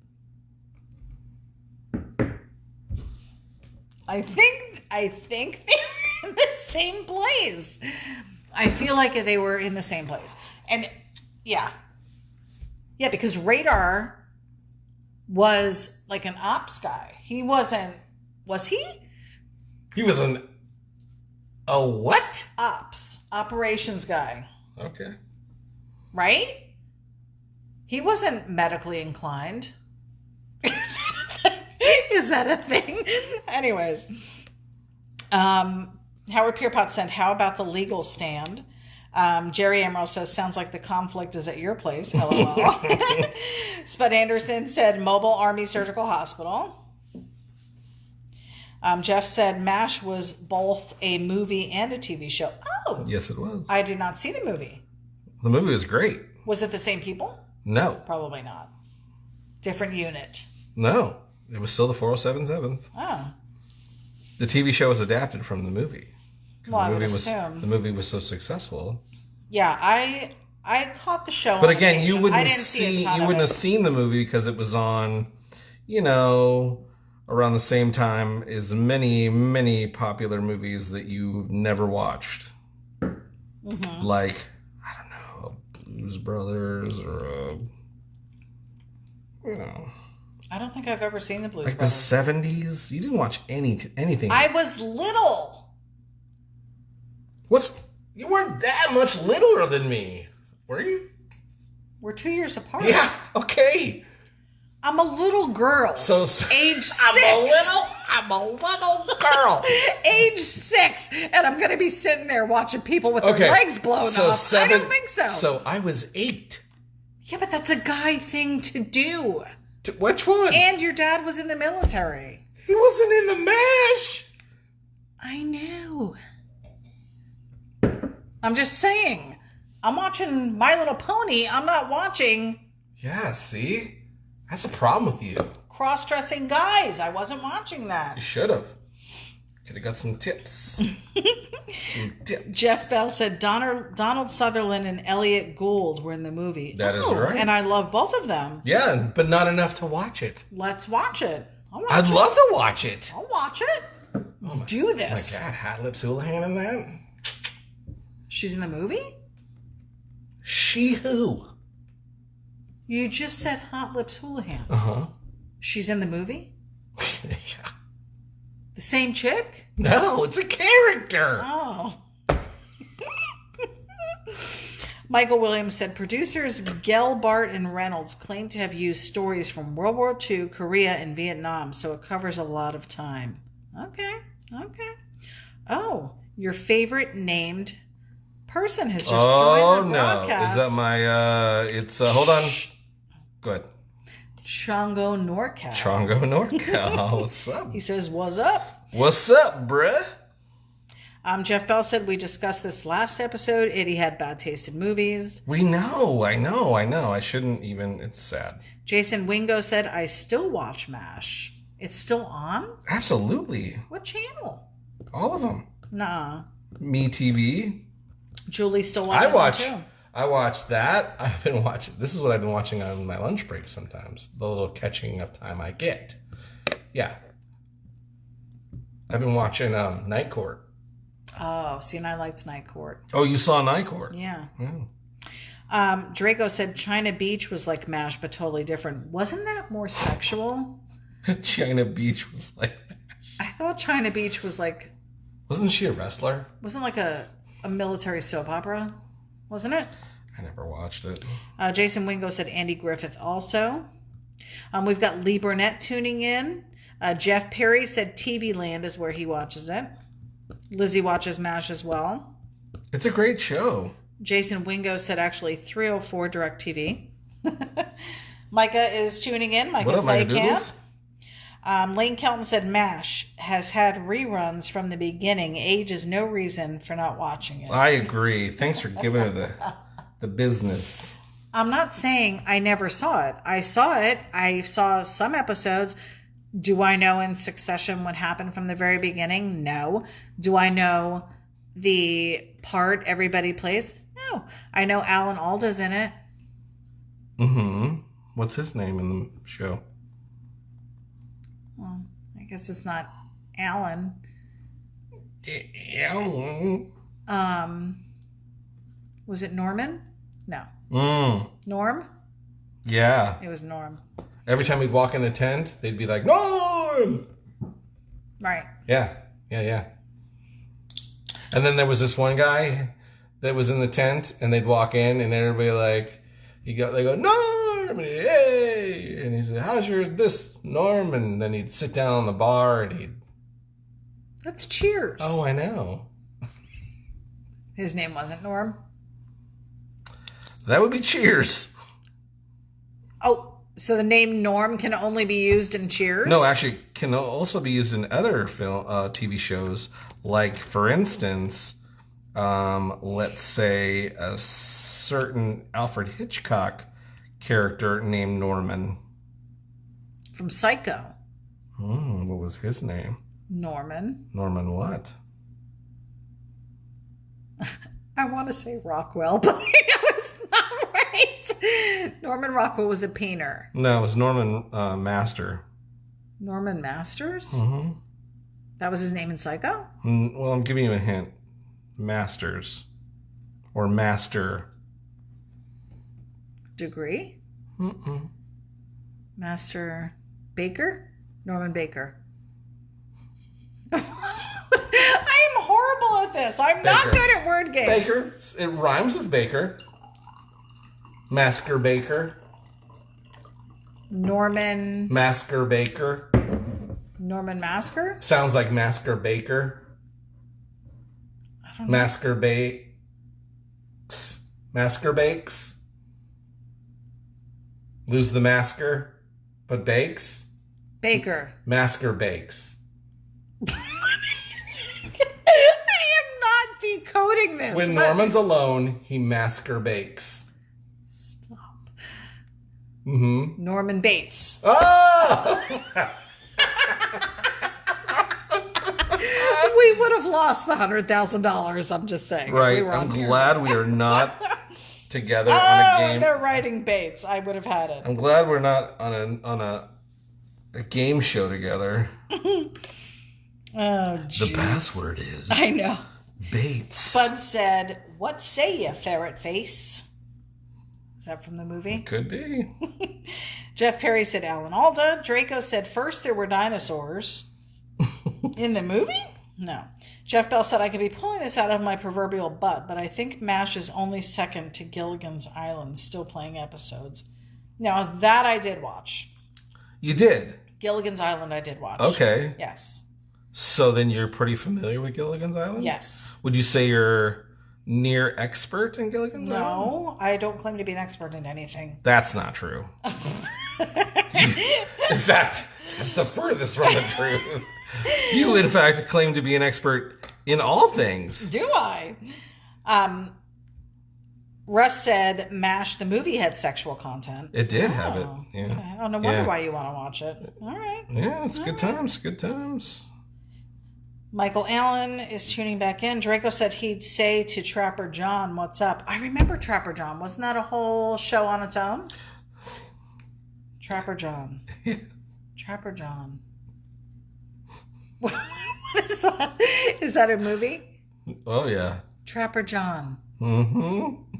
I think they were in the same place. I feel like they were in the same place. And yeah. Yeah, because Radar was like an ops guy. He wasn't, was he? He was a what? Operations guy. Okay. Right? He wasn't medically inclined. Is that a thing? Anyways. Howard Pierpont said, how about the legal stand? Jerry Emerald says, sounds like the conflict is at your place. LOL. Spud Anderson said, Mobile Army Surgical Hospital. Jeff said, M.A.S.H was both a movie and a TV show. Oh. Yes, it was. I did not see the movie. The movie was great. Was it the same people? No. Probably not. Different unit. No. It was still the 407th. Oh. The TV show was adapted from the movie. Well, I would assume. The movie was so successful. Yeah, I caught the show. But again, you wouldn't have have seen the movie because it was on, around the same time as many, many popular movies that you've never watched. Mm-hmm. Like, I don't know, Blues Brothers or I don't think I've ever seen the Blues Brothers. Like the 70s? You didn't watch anything. I was little. You weren't that much littler than me, were you? We're 2 years apart. Yeah, okay. I'm a little girl. So age 6. I'm a little girl. Age 6, and I'm going to be sitting there watching people with their legs blown off. I don't think so. So I was 8. Yeah, but that's a guy thing to do. Which one? And your dad was in the military. He wasn't in the M.A.S.H. I know. I'm just saying. I'm watching My Little Pony. I'm not watching... Yeah, see? That's a problem with you. Cross-dressing guys. I wasn't watching that. You should have. Could have got some tips. Jeff Bell said Donald Sutherland and Elliot Gould were in the movie. That is right. And I love both of them. Yeah, but not enough to watch it. Let's watch it. I'd love to watch it. I'll watch it. Let's do this. Oh my God, Hot Lips Houlihan in that? She's in the movie? She who? You just said Hot Lips Houlihan. Uh-huh. She's in the movie? Yeah. The same chick? No, it's a character. Oh. Michael Williams said, producers Gelbart and Reynolds claim to have used stories from World War II, Korea, and Vietnam, so it covers a lot of time. Okay. Oh, your favorite named person has just joined the broadcast. Is that my, hold on. Go ahead. Chongo NorCal. Chongo NorCal. What's up? He says, "What's up?" What's up, bruh? Jeff Bell said, "We discussed this last episode. Itty had bad taste in movies." We know. I know. I shouldn't even. It's sad. Jason Wingo said, "I still watch M.A.S.H. It's still on? Absolutely. What channel?" All of them. Nah. Me.TV. Julie still watches them too. I watch that. I've been watching. This is what I've been watching on my lunch break sometimes. The little catching of time I get. Yeah. I've been watching Night Court. Oh, see, and I liked Night Court. Oh, you saw Night Court? Yeah. Oh. Draco said China Beach was like M.A.S.H, but totally different. Wasn't that more sexual? China Beach was like M.A.S.H. I thought China Beach was like... Wasn't she a wrestler? Wasn't like a military soap opera? Wasn't it? I never watched it. Jason Wingo said Andy Griffith also. We've got Lee Burnett tuning in. Jeff Perry said TV Land is where he watches it. Lizzie watches M.A.S.H as well. It's a great show. Jason Wingo said actually 304 DirecTV. Micah is tuning in. Micah What up, Micah Doodles? Lane Kelton said M.A.S.H has had reruns from the beginning. Age is no reason for not watching it. I agree. Thanks for giving her the business. I'm not saying I never saw it. I saw it. I saw some episodes. Do I know in succession what happened from the very beginning? No. Do I know the part everybody plays? No. I know Alan Alda's in it. Mm-hmm. What's his name in the show? Well, I guess it's not Alan. Alan. Was it Norman? No. Norm? Yeah. It was Norm. Every time we'd walk in the tent, they'd be like, Norm! Right. Yeah. And then there was this one guy that was in the tent, and they'd walk in, and everybody they go, Norm! Hey! And he said, how's this, Norm? And then he'd sit down on the bar, and That's Cheers. Oh, I know. His name wasn't Norm. That would be Cheers. Oh, so the name Norm can only be used in Cheers? No, actually, can also be used in other TV shows. Like, for instance, let's say a certain Alfred Hitchcock character named Norman. From Psycho. What was his name? Norman. Norman what? I want to say Rockwell, but I know it's not right. Norman Rockwell was a painter. No, it was Norman Master. Norman Masters? Mm-hmm. That was his name in Psycho? Well, I'm giving you a hint. Masters. Or Master. Degree? Mm-mm. Master Baker? Norman Baker. I'm horrible at this. I'm not Baker. good at word games. Baker. It rhymes with Baker. Masker Baker. Masker Baker. Norman Masker? Sounds like Masker Baker. I don't know. Masker Bakes. Masker Bakes. Lose the masker, but bakes. Baker. Masker Bakes. I am not decoding this. When but- Norman's alone, he masker bakes. Stop. Mm-hmm. Norman Bates. Oh! We would have lost the $100,000. I'm just saying. if Right. we were I'm on here. glad we are not together on Oh, a game. they're writing Bates. I would have had it. I'm glad we're not on a game show together. Oh, geez. The password is I know. Bates. Bud said, "What say you, ferret face?" Is that from the movie? Could be. Jeff Perry said Alan Alda. Draco said first there were dinosaurs. In the movie? No. Jeff Bell said I could be pulling this out of my proverbial butt, but I think M.A.S.H is only second to Gilligan's Island, still playing episodes. Now, that I did watch. You did? Gilligan's Island I did watch. Okay. Yes. So then you're pretty familiar with Gilligan's Island? Yes. Would you say you're near expert in Gilligan's Island? No, I don't claim to be an expert in anything. That's not true. In fact, that's the furthest from the truth. You, in fact, claim to be an expert in all things. Do I? Russ said M.A.S.H, the movie, had sexual content. It did have it. Yeah. Okay. Oh, no wonder why you want to watch it. All right. Yeah, it's good times. Good times. Michael Allen is tuning back in. Draco said he'd say to Trapper John, "What's up?" I remember Trapper John. Wasn't that a whole show on its own? Trapper John. Trapper John. What is that? Is that a movie? Oh, yeah. Trapper John. Mm-hmm.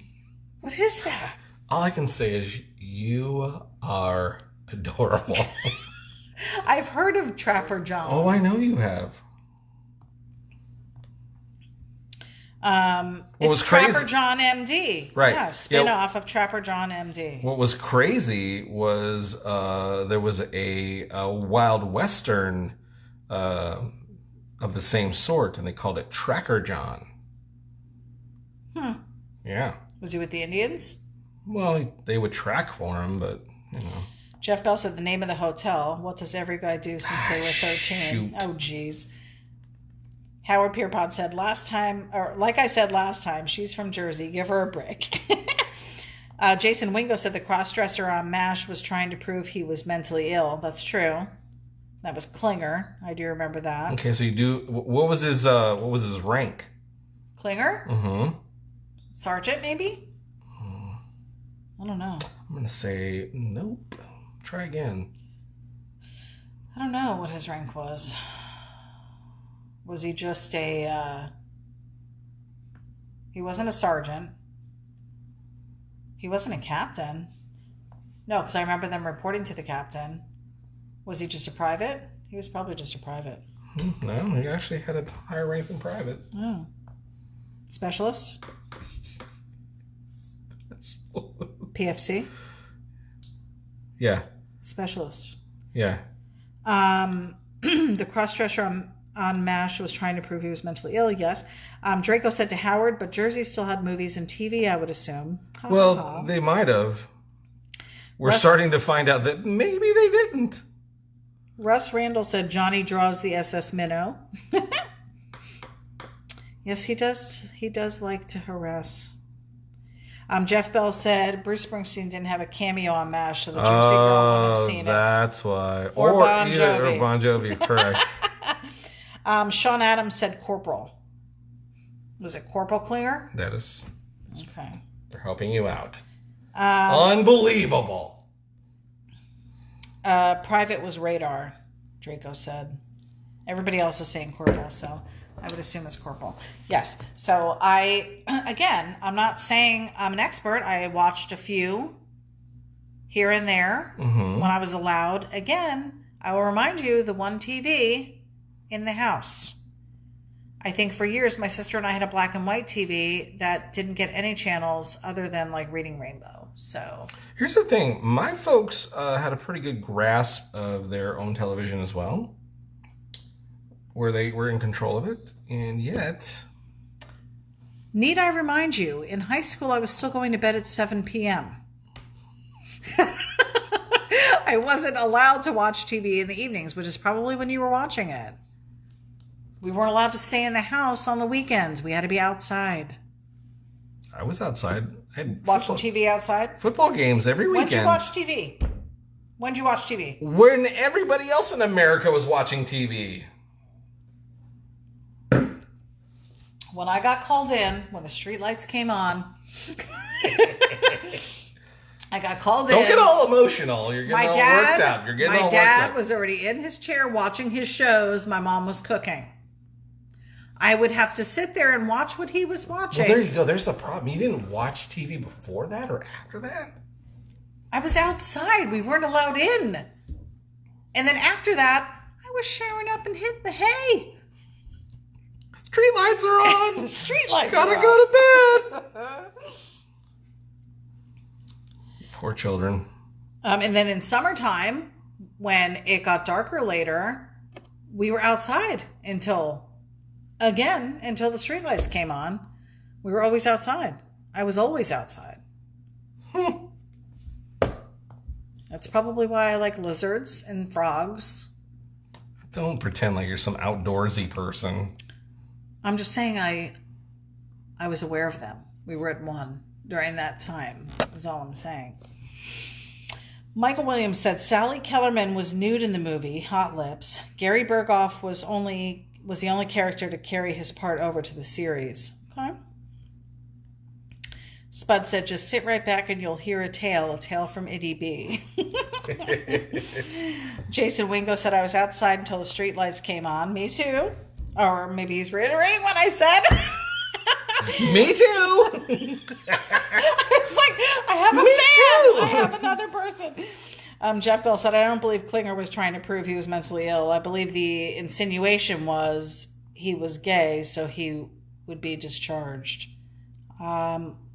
What is that? All I can say is you are adorable. I've heard of Trapper John. Oh, I know you have. It's Trapper John MD. Right. Yeah, spin-off of Trapper John MD. What was crazy was there was a Wild Western of the same sort, and they called it Tracker John. Yeah. Was he with the Indians? Well, they would track for him, but, you know. Jeff Bell said the name of the hotel. What does every guy do since they were 13? Shoot. Oh, geez. Howard Pierpont said like I said last time, she's from Jersey. Give her a break. Jason Wingo said the cross-dresser on M.A.S.H was trying to prove he was mentally ill. That's true. That was Klinger. I do remember that. Okay, so what was his rank? Klinger? Mm-hmm. Sergeant, maybe? I don't know. I'm going to say nope. Try again. I don't know what his rank was. Was he just he wasn't a sergeant. He wasn't a captain. No, because I remember them reporting to the captain. Was he just a private? He was probably just a private. No, he actually had a higher rank than private. Oh. Specialist? PFC? Yeah. Specialist. Yeah. The cross-dresser on M.A.S.H was trying to prove he was mentally ill, yes. Draco said to Howard, but Jersey still had movies and TV, I would assume. Well, they might have. We're starting to find out that maybe they didn't. Russ Randall said Johnny draws the SS Minnow. Yes, he does. He does like to harass. Jeff Bell said Bruce Springsteen didn't have a cameo on M.A.S.H, so the Jersey girl wouldn't have seen it. That's why. Or Bon Jovi. Or Bon Jovi, correct. Sean Adams said Corporal. Was it Corporal Klinger? That is. Okay. They're helping you out. Unbelievable. Private was Radar, Draco said. Everybody else is saying Corporal, so I would assume it's Corporal. Yes. So I'm not saying I'm an expert. I watched a few here and there when I was allowed. Again, I will remind you, the one TV in the house. I think for years my sister and I had a black and white TV that didn't get any channels other than like Reading Rainbow. So here's the thing. My folks had a pretty good grasp of their own television as well, where they were in control of it, and yet... Need I remind you, in high school I was still going to bed at 7 p.m. I wasn't allowed to watch TV in the evenings, which is probably when you were watching it. We weren't allowed to stay in the house on the weekends. We had to be outside. I was outside. Watching TV outside? Football games every weekend. When'd you watch TV? When'd you watch TV? When everybody else in America was watching TV. When I got called in, when the street lights came on, I got called in. Don't get all emotional. You're getting all worked out. My dad was already in his chair watching his shows. My mom was cooking. I would have to sit there and watch what he was watching. Well, there you go. There's the problem. You didn't watch TV before that or after that? I was outside. We weren't allowed in. And then after that, I was showering up and hitting the hay. Street lights are on. Street lights Gotta are on. go to bed. Poor children. And then in summertime, when it got darker later, we were outside until the streetlights came on. We were always outside. I was always outside. That's That's probably why I like lizards and frogs. Don't pretend like you're some outdoorsy person. I'm just saying I was aware of them. We were at one during that time, is all I'm saying. Michael Williams said Sally Kellerman was nude in the movie Hot Lips. Gary Berghoff was the only character to carry his part over to the series. Okay. Spud said, just sit right back and you'll hear a tale from ity-b. Jason Wingo said, I was outside until the streetlights came on. Me too. Or maybe he's reiterating what I said. Me too. It's like, I have a fan. I have another person. Jeff Bell said, I don't believe Klinger was trying to prove he was mentally ill. I believe the insinuation was he was gay, so he would be discharged.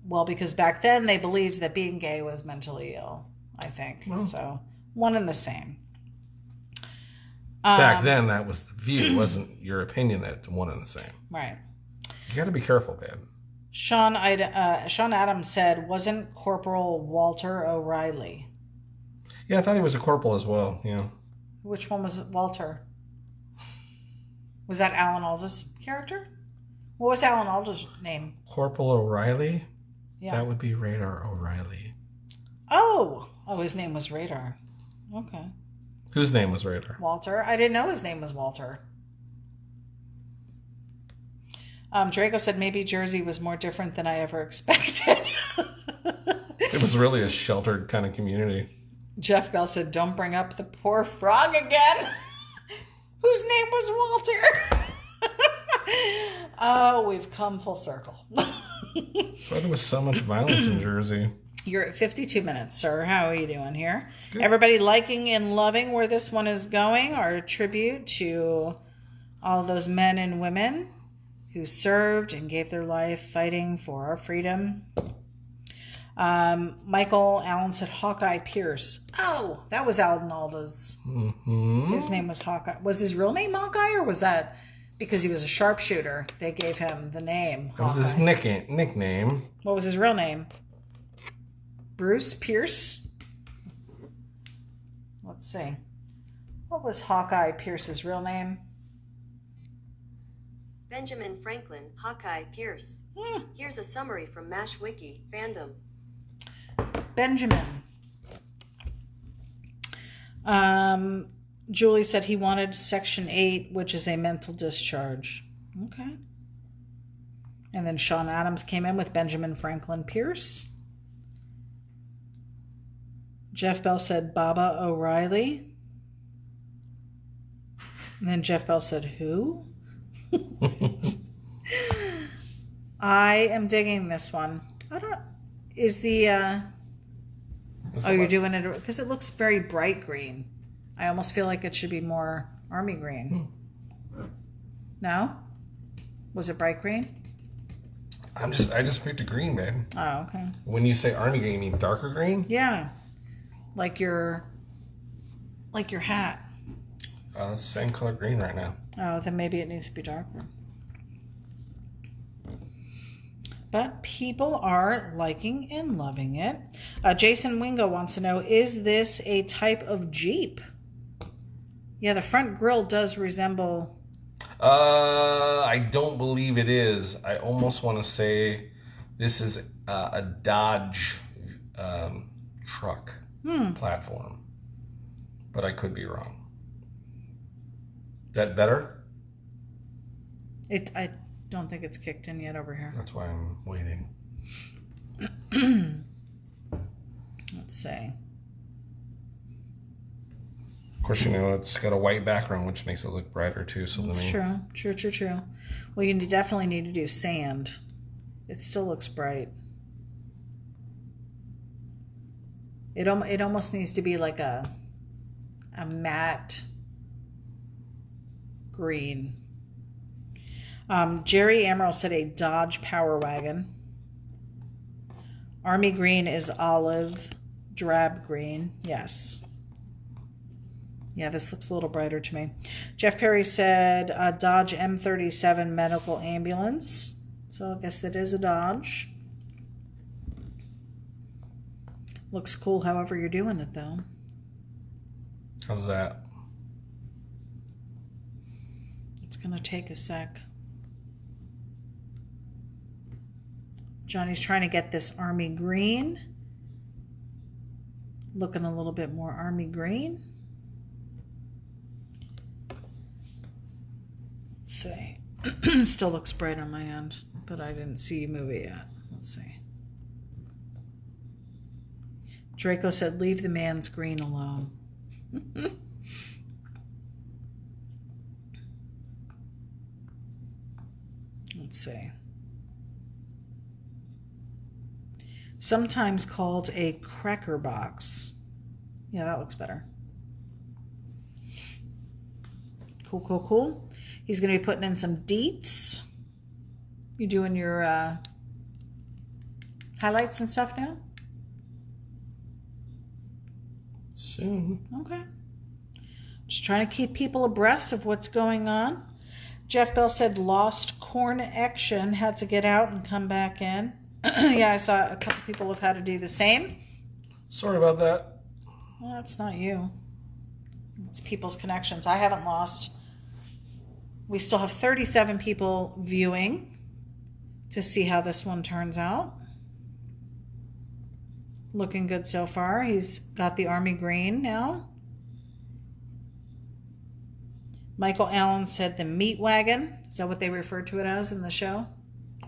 Well, because back then they believed that being gay was mentally ill, I think. Well, so, one and the same. Back then, that was the view. It wasn't your opinion that it's one and the same. Right. You got to be careful, man. Sean Adams said, wasn't Corporal Walter O'Reilly? Yeah, I thought he was a corporal as well. Yeah. Which one was Walter? Was that Alan Alda's character? What was Alan Alda's name? Corporal O'Reilly? Yeah. That would be Radar O'Reilly. Oh, his name was Radar. Okay. Whose name was Radar? Walter. I didn't know his name was Walter. Draco said maybe Jersey was more different than I ever expected. It was really a sheltered kind of community. Jeff Bell said, don't bring up the poor frog again. Whose name was Walter? Oh, we've come full circle. Why there was so much violence in Jersey? You're at 52 minutes, sir. How are you doing here? Good. Everybody liking and loving where this one is going? Our tribute to all those men and women who served and gave their life fighting for our freedom. Michael Allen said Hawkeye Pierce. Oh, that was Alan Alda's. Mm-hmm. His name was Hawkeye. Was his real name Hawkeye, or was that because he was a sharpshooter? They gave him the name Hawkeye. That was his nickname. What was his real name? Bruce Pierce? Let's see. What was Hawkeye Pierce's real name? Benjamin Franklin, Hawkeye Pierce. Here's a summary from M.A.S.H Wiki, fandom. Benjamin. Julie said he wanted Section 8, which is a mental discharge. Okay. And then Sean Adams came in with Benjamin Franklin Pierce. Jeff Bell said Baba O'Reilly. And then Jeff Bell said, who? I am digging this one. You're doing it because it looks very bright green. I almost feel like it should be more army green. No? Was it bright green? I just picked a green, babe. Oh, okay. When you say army green, you mean darker green? Yeah. Like your hat. It's the same color green right now. Oh, then maybe it needs to be darker. But people are liking and loving it. Jason Wingo wants to know, is this a type of Jeep? Yeah, the front grille does resemble... I don't believe it is. I almost want to say this is a Dodge truck platform. But I could be wrong. Is that better? I don't think it's kicked in yet over here. That's why I'm waiting. Let's see. Of course, it's got a white background, which makes it look brighter too. So that's true. Well, you definitely need to do sand. It still looks bright. It almost needs to be like a matte green. Jerry Amaral said a Dodge Power Wagon. Army green is olive, drab green. Yes. Yeah, this looks a little brighter to me. Jeff Perry said a Dodge M37 medical ambulance. So I guess that is a Dodge. Looks cool however you're doing it, though. How's that? It's going to take a sec. Johnny's trying to get this army green. Looking a little bit more army green. Let's see. Still looks bright on my end, but I didn't see you move it yet. Let's see. Draco said, leave the man's green alone. Let's see. Sometimes called a cracker box. Yeah, that looks better. Cool, cool, cool. He's going to be putting in some deets. You doing your highlights and stuff now? Soon. Okay. Just trying to keep people abreast of what's going on. Jeff Bell said lost corn action, had to get out and come back in. Yeah, I saw a couple people have had to do the same. Sorry about that. Well, that's not you. It's people's connections. I haven't lost. We still have 37 people viewing to see how this one turns out. Looking good so far. He's got the army green now. Michael Allen said the meat wagon. Is that what they referred to it as in the show?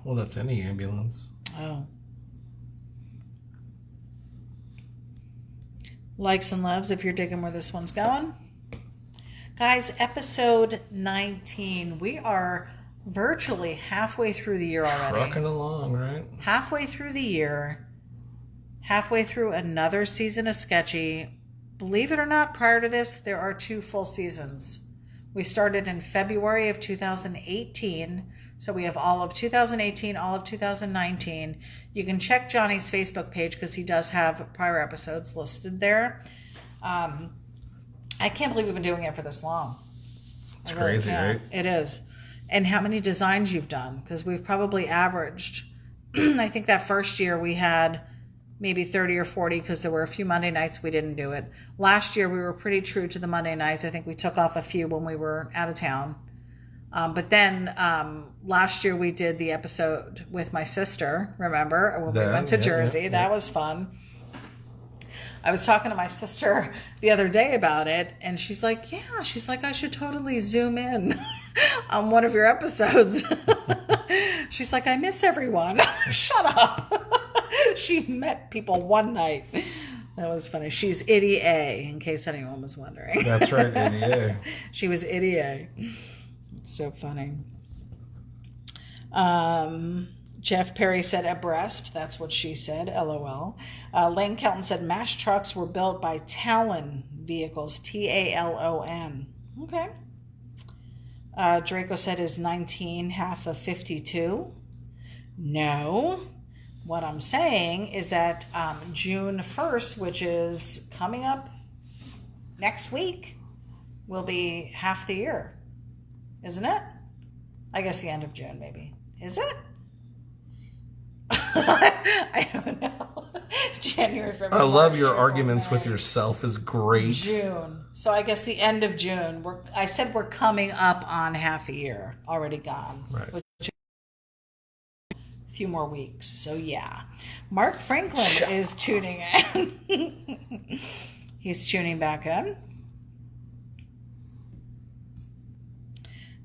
Well, that's any ambulance. Oh. Likes and loves if you're digging where this one's going. Guys, episode 19. We are virtually halfway through the year already. Trucking along, right? Halfway through the year. Halfway through another season of Sketchy. Believe it or not, prior to this, there are 2 full seasons. We started in February of 2018. So we have all of 2018, all of 2019. You can check Johnny's Facebook page because he does have prior episodes listed there. I can't believe we've been doing it for this long. It's crazy, right? It is. And how many designs you've done, because we've probably averaged, I think that first year we had maybe 30 or 40 because there were a few Monday nights we didn't do it. Last year we were pretty true to the Monday nights. I think we took off a few when we were out of town. But then last year we did the episode with my sister, remember? When we went to Jersey. Yeah. That was fun. I was talking to my sister the other day about it, and she's like, yeah, she's like, I should totally zoom in on one of your episodes. She's like, I miss everyone. Shut up. She met people one night. That was funny. She's Itty A, in case anyone was wondering. That's right, Itty A. She was Itty A. So funny. Jeff Perry said abreast. That's what she said. LOL. Lane Kelton said M.A.S.H trucks were built by Talon vehicles. Talon. Okay. Draco said is 19 half of 52. No. What I'm saying is that June 1st, which is coming up next week, will be half the year. Isn't it? I guess the end of June, maybe. Is it? I don't know. January, February. I love your arguments with yourself is great. June. So I guess the end of June. I said we're coming up on half a year. Already gone. Right. Which a few more weeks. So yeah. Mark Franklin is tuning in. He's tuning back in.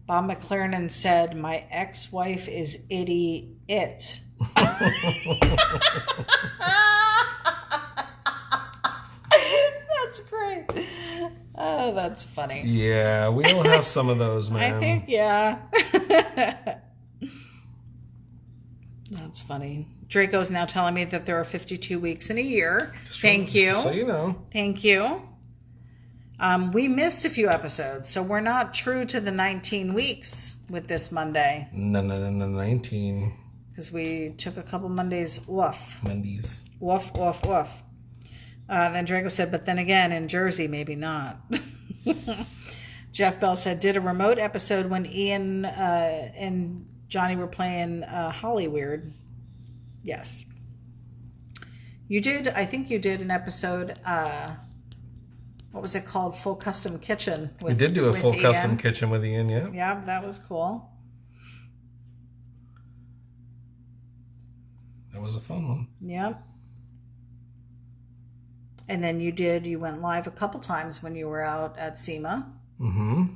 Bob McLaren said, my ex-wife is itty it. That's great. Oh, that's funny. Yeah, we all have some of those, man. I think, yeah. That's funny. Draco's now telling me that there are 52 weeks in a year. Thank you. So you know. Thank you. We missed a few episodes, so we're not true to the 19 weeks with this Monday. No, 19. Because we took a couple Mondays off. Mondays. Off. Then Draco said, but then again, in Jersey, maybe not. Jeff Bell said, did a remote episode when Ian and Johnny were playing Hollyweird. Yes. You did, I think you did an episode what was it called? Full custom kitchen. We did do a full Ian. custom kitchen with Ian, yeah. Yeah, that was cool. That was a fun one. Yep. And then you went live a couple times when you were out at SEMA. Mm-hmm.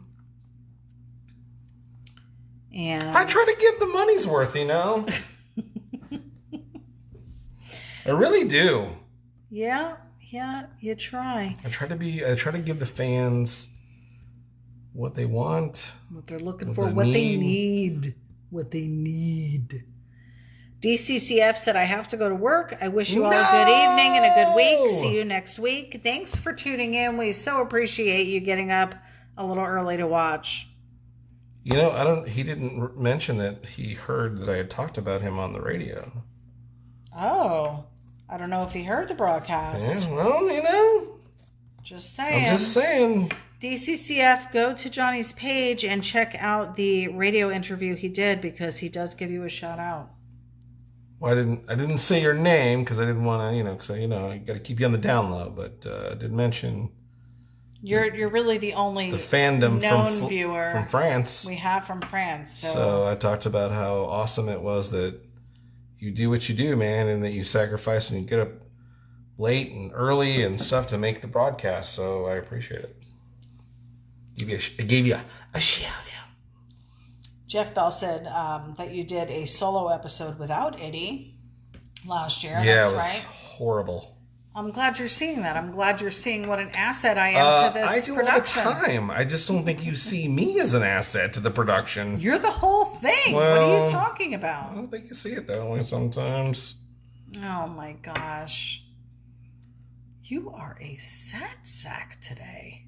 And I try to give the money's worth, you know? I really do. Yeah, you try. I try to give the fans what they want. What they're looking for, what they need. What they need. DCCF said, I have to go to work. I wish you all a good evening and a good week. See you next week. Thanks for tuning in. We so appreciate you getting up a little early to watch. You know, he didn't mention that he heard that I had talked about him on the radio. Oh, I don't know if he heard the broadcast. Yeah, well, you know. Just saying. I'm just saying. DCCF, go to Johnny's page and check out the radio interview he did because he does give you a shout out. Well, I didn't say your name because I didn't want to, because I got to keep you on the down low. But I did mention you're really the only fandom known viewer from France. We have from France. So I talked about how awesome it was that you do what you do, man, and that you sacrifice and you get up late and early and stuff to make the broadcast. So I appreciate it. I gave you a shout out. Jeff Bell said that you did a solo episode without Eddie last year. Yeah, that's it was right. Horrible. I'm glad you're seeing that. I'm glad you're seeing what an asset I am to this production. All the time. I just don't think you see me as an asset to the production. You're the whole thing. What are you talking about? I don't think you see it that way sometimes. Oh my gosh. You are a sad sack today.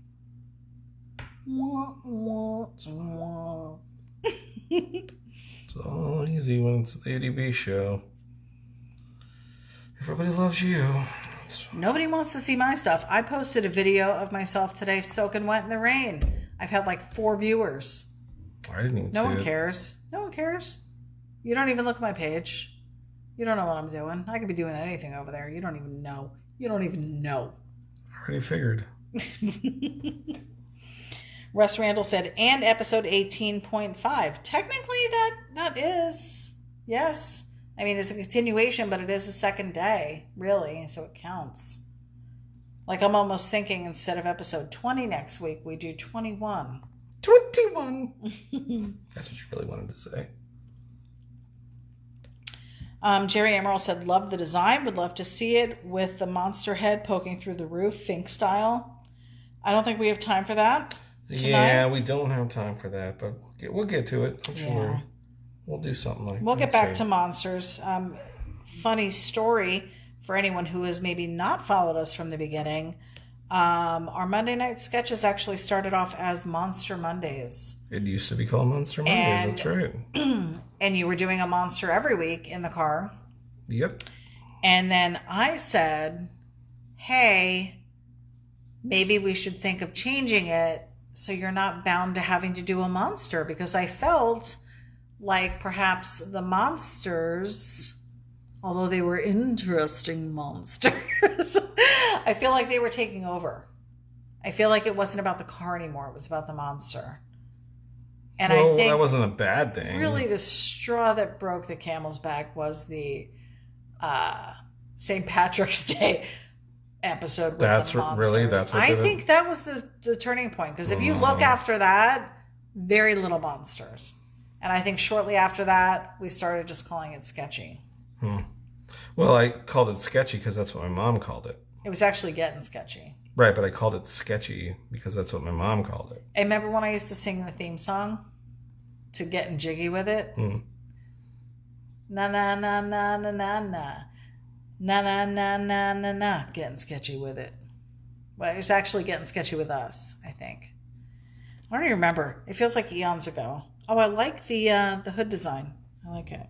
It's all easy when it's the ity-b show. Everybody loves you. Nobody wants to see my stuff. I posted a video of myself today soaking wet in the rain. I've had like 4 viewers. I didn't even see it. No one cares. No one cares. You don't even look at my page. You don't know what I'm doing. I could be doing anything over there. You don't even know. You don't even know. I already figured. Russ Randall said, and episode 18.5. Technically, that is, yes. I mean, it's a continuation, but it is the second day, really, so it counts. Like, I'm almost thinking instead of episode 20 next week, we do 21. 21! That's what you really wanted to say. Jerry Emerald said, love the design, would love to see it with the monster head poking through the roof, Fink style. I don't think we have time for that tonight. Yeah, we don't have time for that, but we'll get to it. I'm sure we'll do something like that. We'll get back to monsters. Funny story for anyone who has maybe not followed us from the beginning. Our Monday night sketches actually started off as Monster Mondays. It used to be called Monster Mondays, that's right. And you were doing a monster every week in the car. Yep. And then I said, hey, maybe we should think of changing it so you're not bound to having to do a monster, because I felt like perhaps the monsters, although they were interesting monsters, I feel like they were taking over. I feel like it wasn't about the car anymore. It was about the monster. And I think that wasn't a bad thing. Really, the straw that broke the camel's back was the St. Patrick's Day episode with the monsters. Really? That's what I think that was the turning point. Because if you look after that, very little monsters. And I think shortly after that, we started just calling it sketchy. Well, I called it sketchy because that's what my mom called it. It was actually getting sketchy. Right, but I called it sketchy because that's what my mom called it. I remember when I used to sing the theme song to Getting Jiggy with it. Na na na na na na na. Na na na na na na. Getting sketchy with it. Well, it was actually getting sketchy with us, I think. I don't even remember. It feels like eons ago. Oh, I like the hood design. I like it.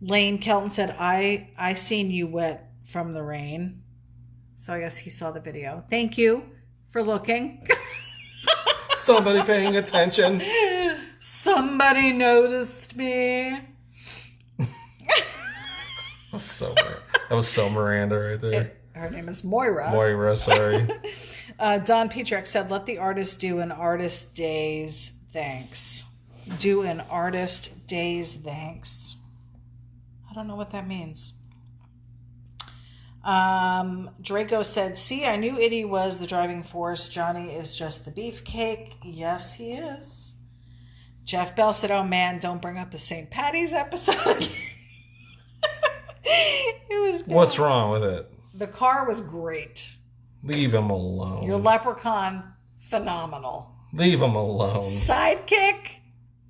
Lane Kelton said, I seen you wet from the rain. So I guess he saw the video. Thank you for looking. Somebody paying attention. Somebody noticed me. That was so Miranda right there. It Her name is Moira. Moira, sorry. Don Petrak said, let the artist do an artist day's thanks. Do an artist day's thanks. I don't know what that means. Draco said, see, I knew Itty was the driving force. Johnny is just the beefcake. Yes, he is. Jeff Bell said, oh man, don't bring up the St. Patty's episode. It was bad. What's wrong with it? The car was great. Leave him alone. Your leprechaun, phenomenal. Leave him alone. Sidekick,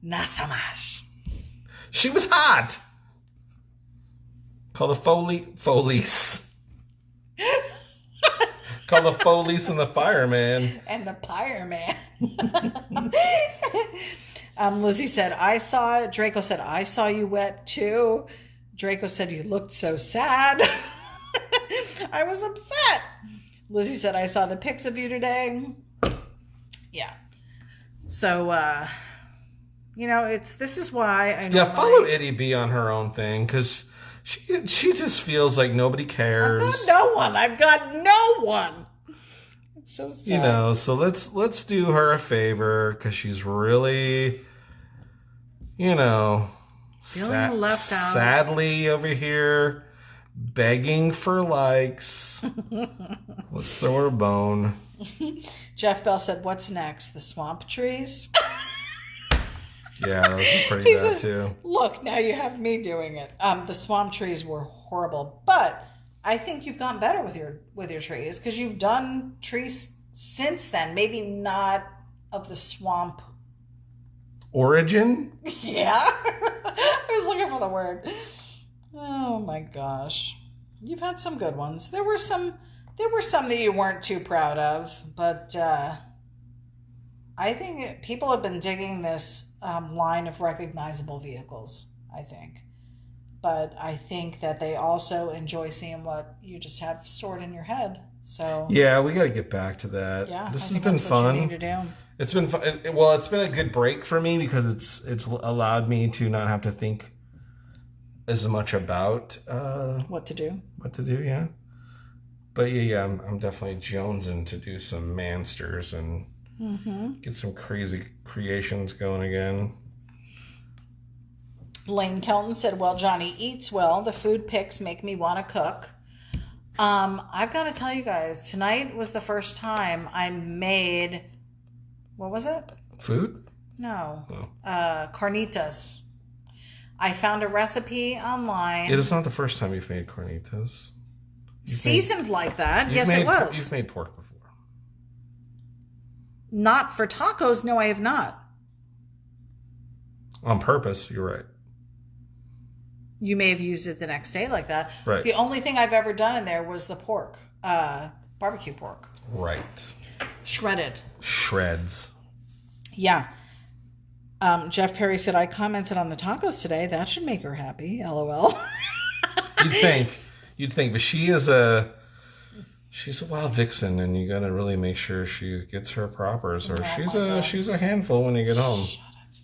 not so much. She was hot. Call the Folies. Call the Folies and the fireman. And the fireman. Lizzie said, Draco said, I saw you wet too. Draco said, you looked so sad. I was upset. Lizzie said, I saw the pics of you today. Yeah. So, this is why I know. Yeah, follow ity-b on her own thing, because she just feels like nobody cares. I've got no one. It's so sad. So let's do her a favor, because she's really, feeling left out. Sadly over here, begging for likes. Let's throw her a bone. Jeff Bell said, what's next? The swamp trees? Yeah, those are pretty bad too. Look, now you have me doing it. The swamp trees were horrible, but I think you've gotten better with your trees, because you've done trees since then. Maybe not of the swamp origin. Yeah. I was looking for the word. Oh my gosh. You've had some good ones. There were some that you weren't too proud of, but I think people have been digging this line of recognizable vehicles, I think. But I think that they also enjoy seeing what you just have stored in your head. So yeah, we got to get back to that. Yeah, this has been fun. You need to do. It's been fun. Well, it's been a good break for me, because it's allowed me to not have to think as much about what to do. Yeah. But yeah, I'm definitely jonesing to do some mansters and get some crazy creations going again. Lane Kelton said, well, Johnny eats well. The food pics make me want to cook. I've got to tell you guys, tonight was the first time I made, what was it? Food? No. Carnitas. I found a recipe online. It is not the first time you've made carnitas. Seasoned like that. Yes, it was. You've made pork before. Not for tacos. No, I have not. On purpose, you're right. You may have used it the next day like that. Right. The only thing I've ever done in there was the pork. Barbecue pork. Right. Shredded. Shreds. Yeah. Jeff Perry said, I commented on the tacos today. That should make her happy. LOL. You'd think, but she's a wild vixen, and you got to really make sure she gets her propers, or she's a handful when you get home. Shut it.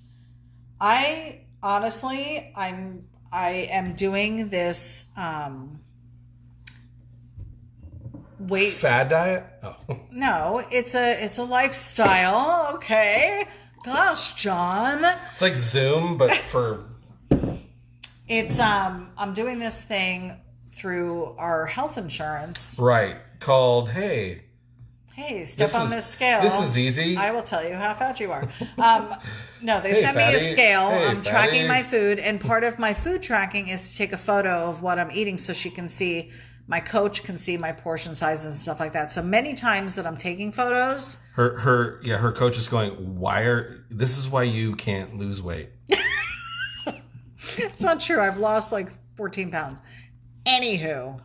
I honestly, I am doing this fad diet? Oh. No, it's a lifestyle, okay? Gosh, John. It's like Zoom, but for it's I'm doing this thing through our health insurance. Right. Called Hey, step on this scale. This is easy. I will tell you how fat you are. No, they sent fatty. me a scale. Hey, I'm fatty. tracking my food, and part of my food tracking is to take a photo of what I'm eating so she can see, my coach can see my portion sizes and stuff like that. So many times that I'm taking photos. Her coach is going, this is why you can't lose weight. It's not true. I've lost like 14 pounds. Anywho,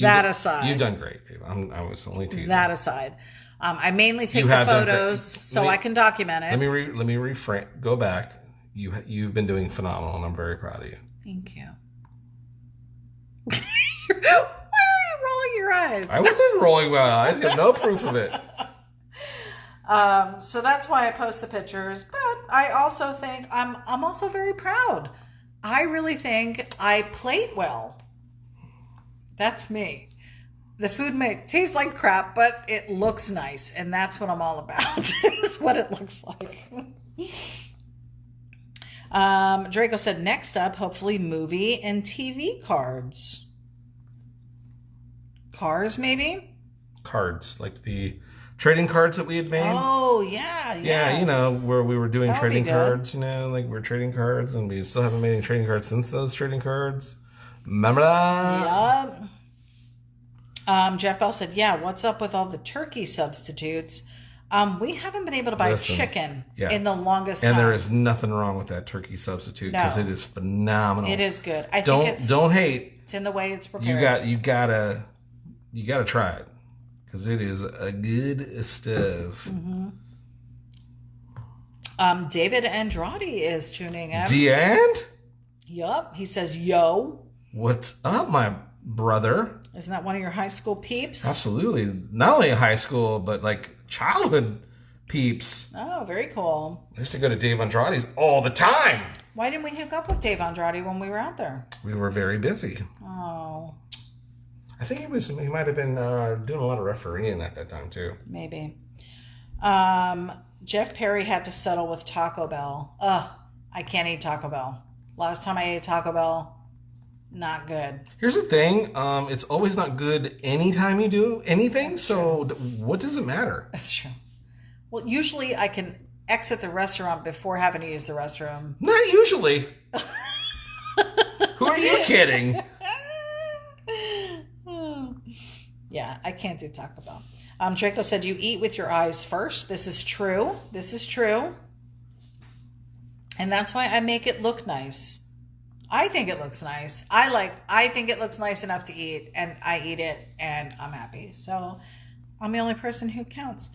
that aside. You've done great, babe. I was only teasing. That aside. I mainly take the photos so I can document it. Let me reframe. Go back. You've been doing phenomenal, and I'm very proud of you. Thank you. Why are you rolling your eyes? I wasn't rolling my eyes. You have no proof of it. So that's why I post the pictures. But I also think I'm also very proud. I really think I plate well. That's me. the food may taste like crap, but it looks nice. And that's what I'm all about, is what it looks like. Draco said, next up, hopefully movie and TV cards. Cars, maybe? Cards, like the trading cards that we had made. Oh, yeah. Yeah, where we were doing That would be trading good. cards, like we're trading cards, and we still haven't made any trading cards since those trading cards. Remember that? Yep. Jeff Bell said, yeah, what's up with all the turkey substitutes? We haven't been able to buy chicken in the longest time. And there is nothing wrong with that turkey substitute because it is phenomenal. It is good. Don't hate. It's in the way it's prepared. You gotta try it because it is a good stuff. Mm-hmm. David Andrade is tuning in. DeAnd? Yup. He says, yo. What's up, my brother? Isn't that one of your high school peeps? Absolutely. Not only high school, but like childhood peeps. Oh, very cool. I used to go to Dave Andrade's all the time. Why didn't we hook up with Dave Andrade when we were out there? We were very busy. Oh. I think he might have been doing a lot of refereeing at that time too. Maybe. Jeff Perry had to settle with Taco Bell. I can't eat Taco Bell. Last time I ate Taco Bell, not good. Here's the thing. It's always not good anytime you do anything. So what does it matter? That's true. Well, usually I can exit the restaurant before having to use the restroom. Not usually. Who are you kidding? Yeah, I can't do Taco Bell. Draco said, you eat with your eyes first. This is true. And that's why I make it look nice. I think it looks nice. I think it looks nice enough to eat, and I eat it, and I'm happy. So I'm the only person who counts.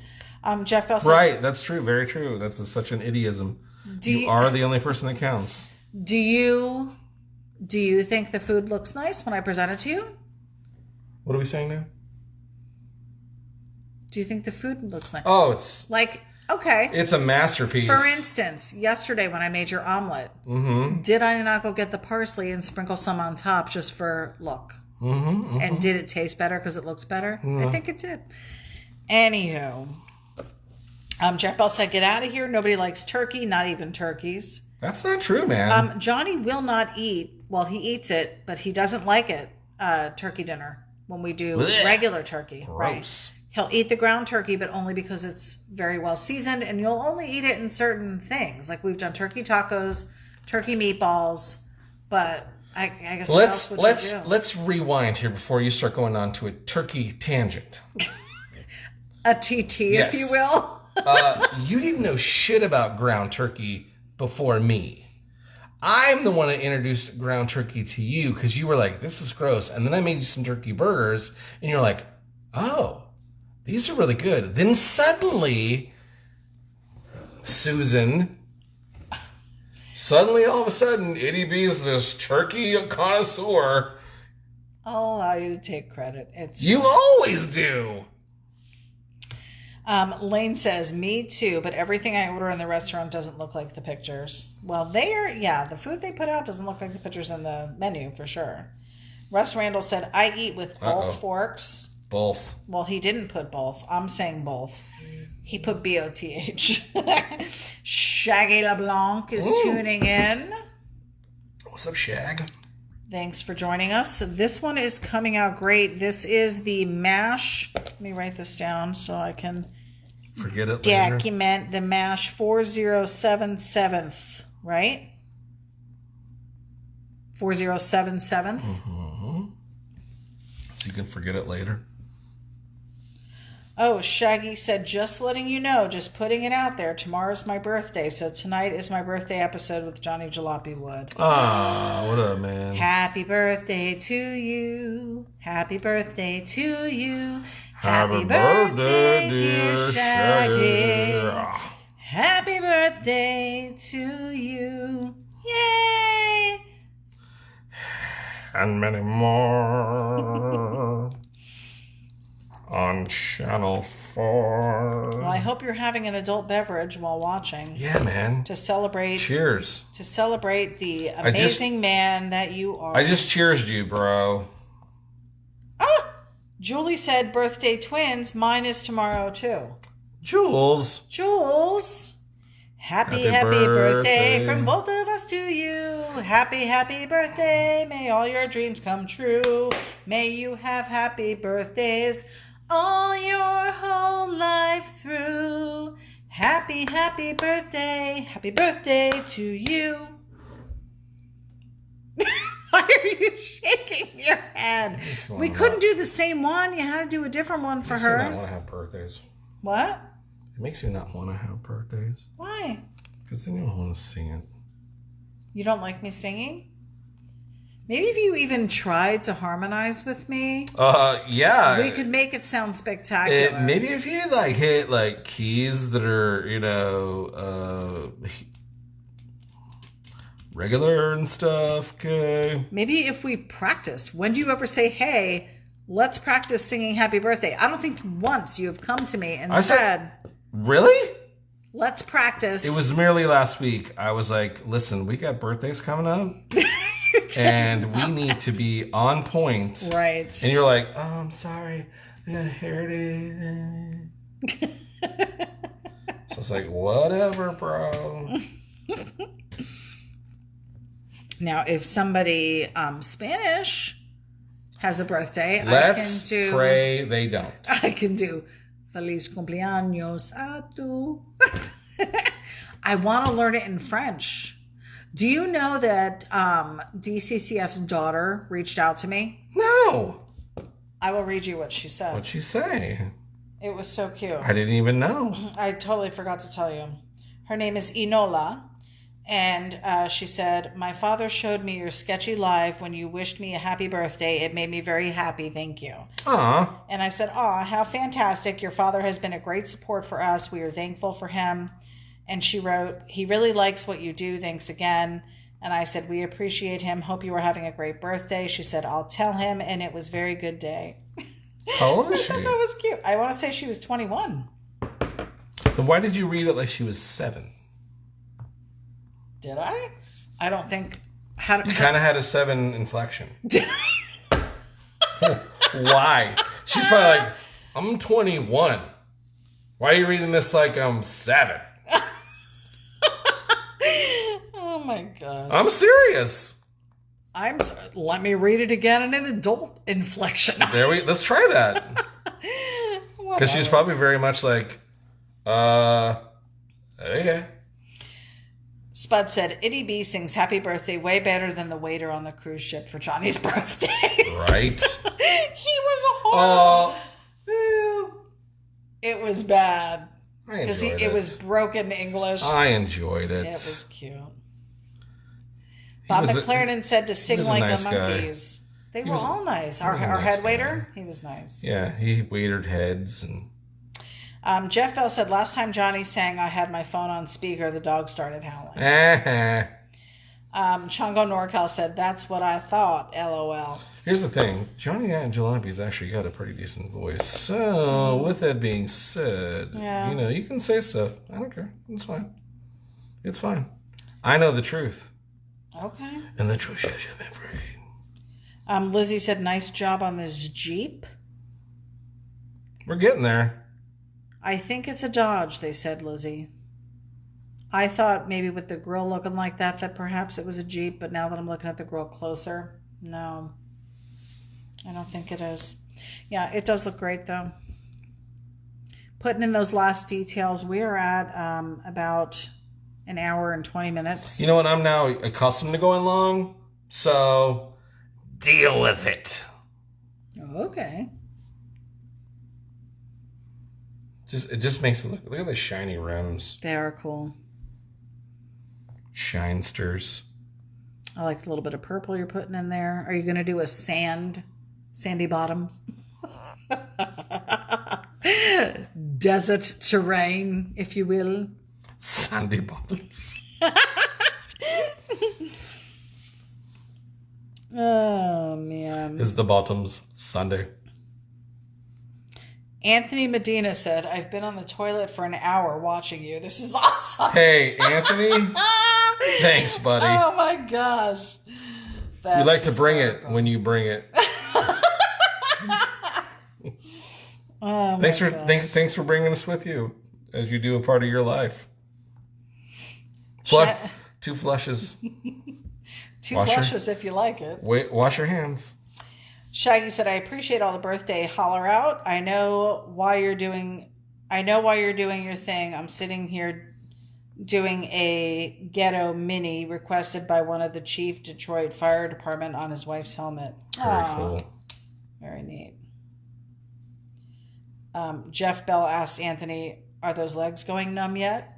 Jeff Bell said, right, that's true. Very true. That's such an idiom. You are the only person that counts. Do you think the food looks nice when I present it to you? What are we saying now? Do you think the food looks nice? Oh, it's like, okay. It's a masterpiece. For instance, yesterday when I made your omelet, did I not go get the parsley and sprinkle some on top just for look? And did it taste better because it looks better? I think it did. Anywho, Jeff Bell said, get out of here. Nobody likes turkey, not even turkeys. That's not true, man. Johnny will not eat, well, he eats it, but he doesn't like it, turkey dinner when we do regular turkey. Gross. Right? He'll eat the ground turkey, but only because it's very well seasoned, and you'll only eat it in certain things. Like we've done turkey tacos, turkey meatballs, but I guess let's rewind here before you start going on to a turkey tangent. A TT, if you will. You didn't know shit about ground turkey before me. I'm the one that introduced ground turkey to you because you were like, this is gross. And then I made you some turkey burgers, and you're like, oh, these are really good. Then suddenly, Susan, all of a sudden, ity-b is this turkey connoisseur. I'll allow you to take credit. You always do. Lane says, me too, but everything I order in the restaurant doesn't look like the pictures. Well, the food they put out doesn't look like the pictures in the menu for sure. Russ Randall said, I eat with both forks. Both. Well, he didn't put both. I'm saying both. He put BOTH. Shaggy LeBlanc is tuning in. What's up, Shag? Thanks for joining us. This one is coming out great. This is the M.A.S.H. Let me write this down so I can forget it later. Document the M.A.S.H. 4077, right? 4077. So you can forget it later. Oh, Shaggy said, just letting you know, just putting it out there. Tomorrow's my birthday, so tonight is my birthday episode with Johnny Jalopy Wood. Ah, what up, man? Happy birthday to you. Happy birthday to you. Happy birthday, dear Shaggy. Happy birthday to you. Yay! And many more. On Channel 4. Well, I hope you're having an adult beverage while watching. Yeah, man. To celebrate. Cheers. To celebrate the amazing man that you are. I just cheersed you, bro. Ah! Julie said birthday twins. Mine is tomorrow too. Jules. Happy Happy birthday birthday from both of us to you. Happy birthday. May all your dreams come true. May you have happy birthdays all your whole life through. Happy birthday. Happy birthday to you. Why are you shaking your head? We couldn't do the same one. You had to do a different one for her. Makes me not want to have birthdays. What? It makes me not want to have birthdays. Why? Because then you don't want to sing it. You don't like me singing? Maybe if you even tried to harmonize with me, yeah, we could make it sound spectacular. Maybe if you like hit like keys that are regular and stuff. Okay. Maybe if we practice. When do you ever say, "Hey, let's practice singing Happy Birthday"? I don't think once you have come to me and said, "Really? Let's practice." It was merely last week. I was like, "Listen, we got birthdays coming up." And we need to be on point. Right. And you're like, "Oh, I'm sorry. I got a hair day." So it's like, whatever, bro. Now, if somebody Spanish has a birthday, let's pray they don't. I can do Feliz cumpleaños a tu. I want to learn it in French. Do you know that DCCF's daughter reached out to me? No. I will read you what she said. What'd she say? It was so cute. I didn't even know. I totally forgot to tell you. Her name is Inola. And she said, "My father showed me your sketchy live when you wished me a happy birthday. It made me very happy. Thank you." Aw. And I said, "Aw, how fantastic. Your father has been a great support for us. We are thankful for him." And she wrote, "He really likes what you do. Thanks again." And I said, "We appreciate him. Hope you are having a great birthday." She said, "I'll tell him." And it was a very good day. How old is she? That was cute. I want to say she was 21. Then why did you read it like she was 7? Did I? I don't think. You kind of had a 7 inflection. Why? She's probably like, "I'm 21. Why are you reading this like I'm 7? Oh my god! I'm serious. Let me read it again in an adult inflection. Let's try that. Because she's probably very much like, okay. Spud said, ity-b sings Happy Birthday way better than the waiter on the cruise ship for Johnny's birthday. Right. He was horrible. Well, it was bad. Because it was broken English. I enjoyed it. It was cute. Bob McLaren said to sing like nice the monkeys. They were all nice. Our head waiter, he was nice. Yeah, he waitered heads. And Jeff Bell said, last time Johnny sang, I had my phone on speaker. The dog started howling. Chongo Norcal said, that's what I thought, LOL. Here's the thing. Johnny and Jalopy's actually got a pretty decent voice. So, with that being said, you can say stuff. I don't care. It's fine. It's fine. I know the truth. Okay. And the truth shall set me free. Lizzie said, nice job on this Jeep. We're getting there. I think it's a Dodge, they said, Lizzie. I thought maybe with the grill looking like that perhaps it was a Jeep, but now that I'm looking at the grill closer, no. I don't think it is. Yeah, it does look great, though. Putting in those last details, we are at about an hour and 20 minutes. You know what? I'm now accustomed to going long, so deal with it. Okay. It just makes it look at the shiny rims. They are cool. Shinesters. I like the little bit of purple you're putting in there. Are you going to do a sandy bottoms? Desert terrain, if you will. Sandy bottoms. Oh, man. Is the bottoms Sunday? Anthony Medina said, I've been on the toilet for an hour watching you. This is awesome. Hey, Anthony. Thanks, buddy. Oh, my gosh. You like to bring it when you bring it. Oh, my Thanks for gosh. thanks for bringing us with you as you do a part of your life. Sha- 2 flushes. Two Wash your- flushes if you like it. Wait, wash your hands. Shaggy said, I appreciate all the birthday holler out. I know why you're doing your thing. I'm sitting here doing a ghetto mini requested by one of the chief Detroit Fire Department on his wife's helmet. Very Aw, cool. very neat. Jeff Bell asked Anthony, are those legs going numb yet?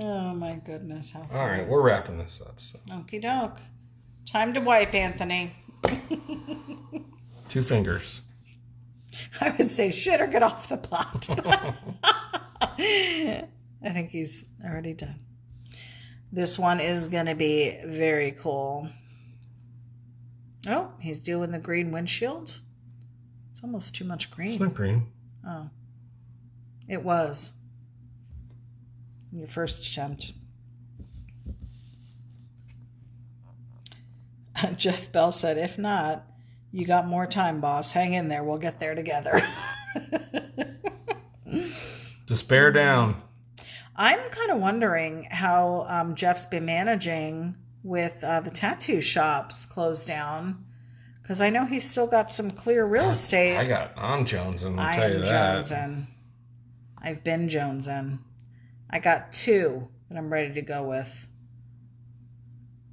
Oh my goodness. How funny. All right, we're wrapping this up. So Okie doke. Time to wipe, Anthony. 2 fingers. I would say shit or get off the pot. I think he's already done. This one is going to be very cool. Oh, he's doing the green windshield. It's almost too much green. It's not green. Oh. It was. In your first attempt. Jeff Bell said, if not, you got more time, boss. Hang in there. We'll get there together. Just bear down. I'm kind of wondering how Jeff's been managing with the tattoo shops closed down. Because I know he's still got some clear real estate. I'm jonesing, I'll tell you that. Jonesing. I've been jonesing. I got 2 that I'm ready to go with.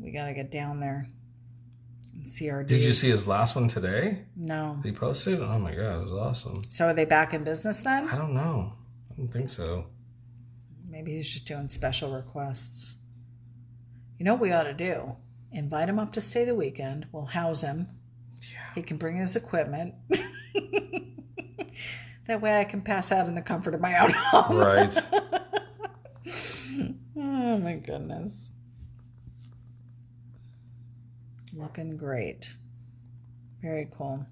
We got to get down there and see our Did you see his last one today? No. He posted? Oh my God, it was awesome. So are they back in business then? I don't know. I don't think so. Maybe he's just doing special requests. You know what we ought to do? Invite him up to stay the weekend. We'll house him. Yeah. He can bring his equipment. That way I can pass out in the comfort of my own home. Right. Oh my goodness. Looking great. Very cool.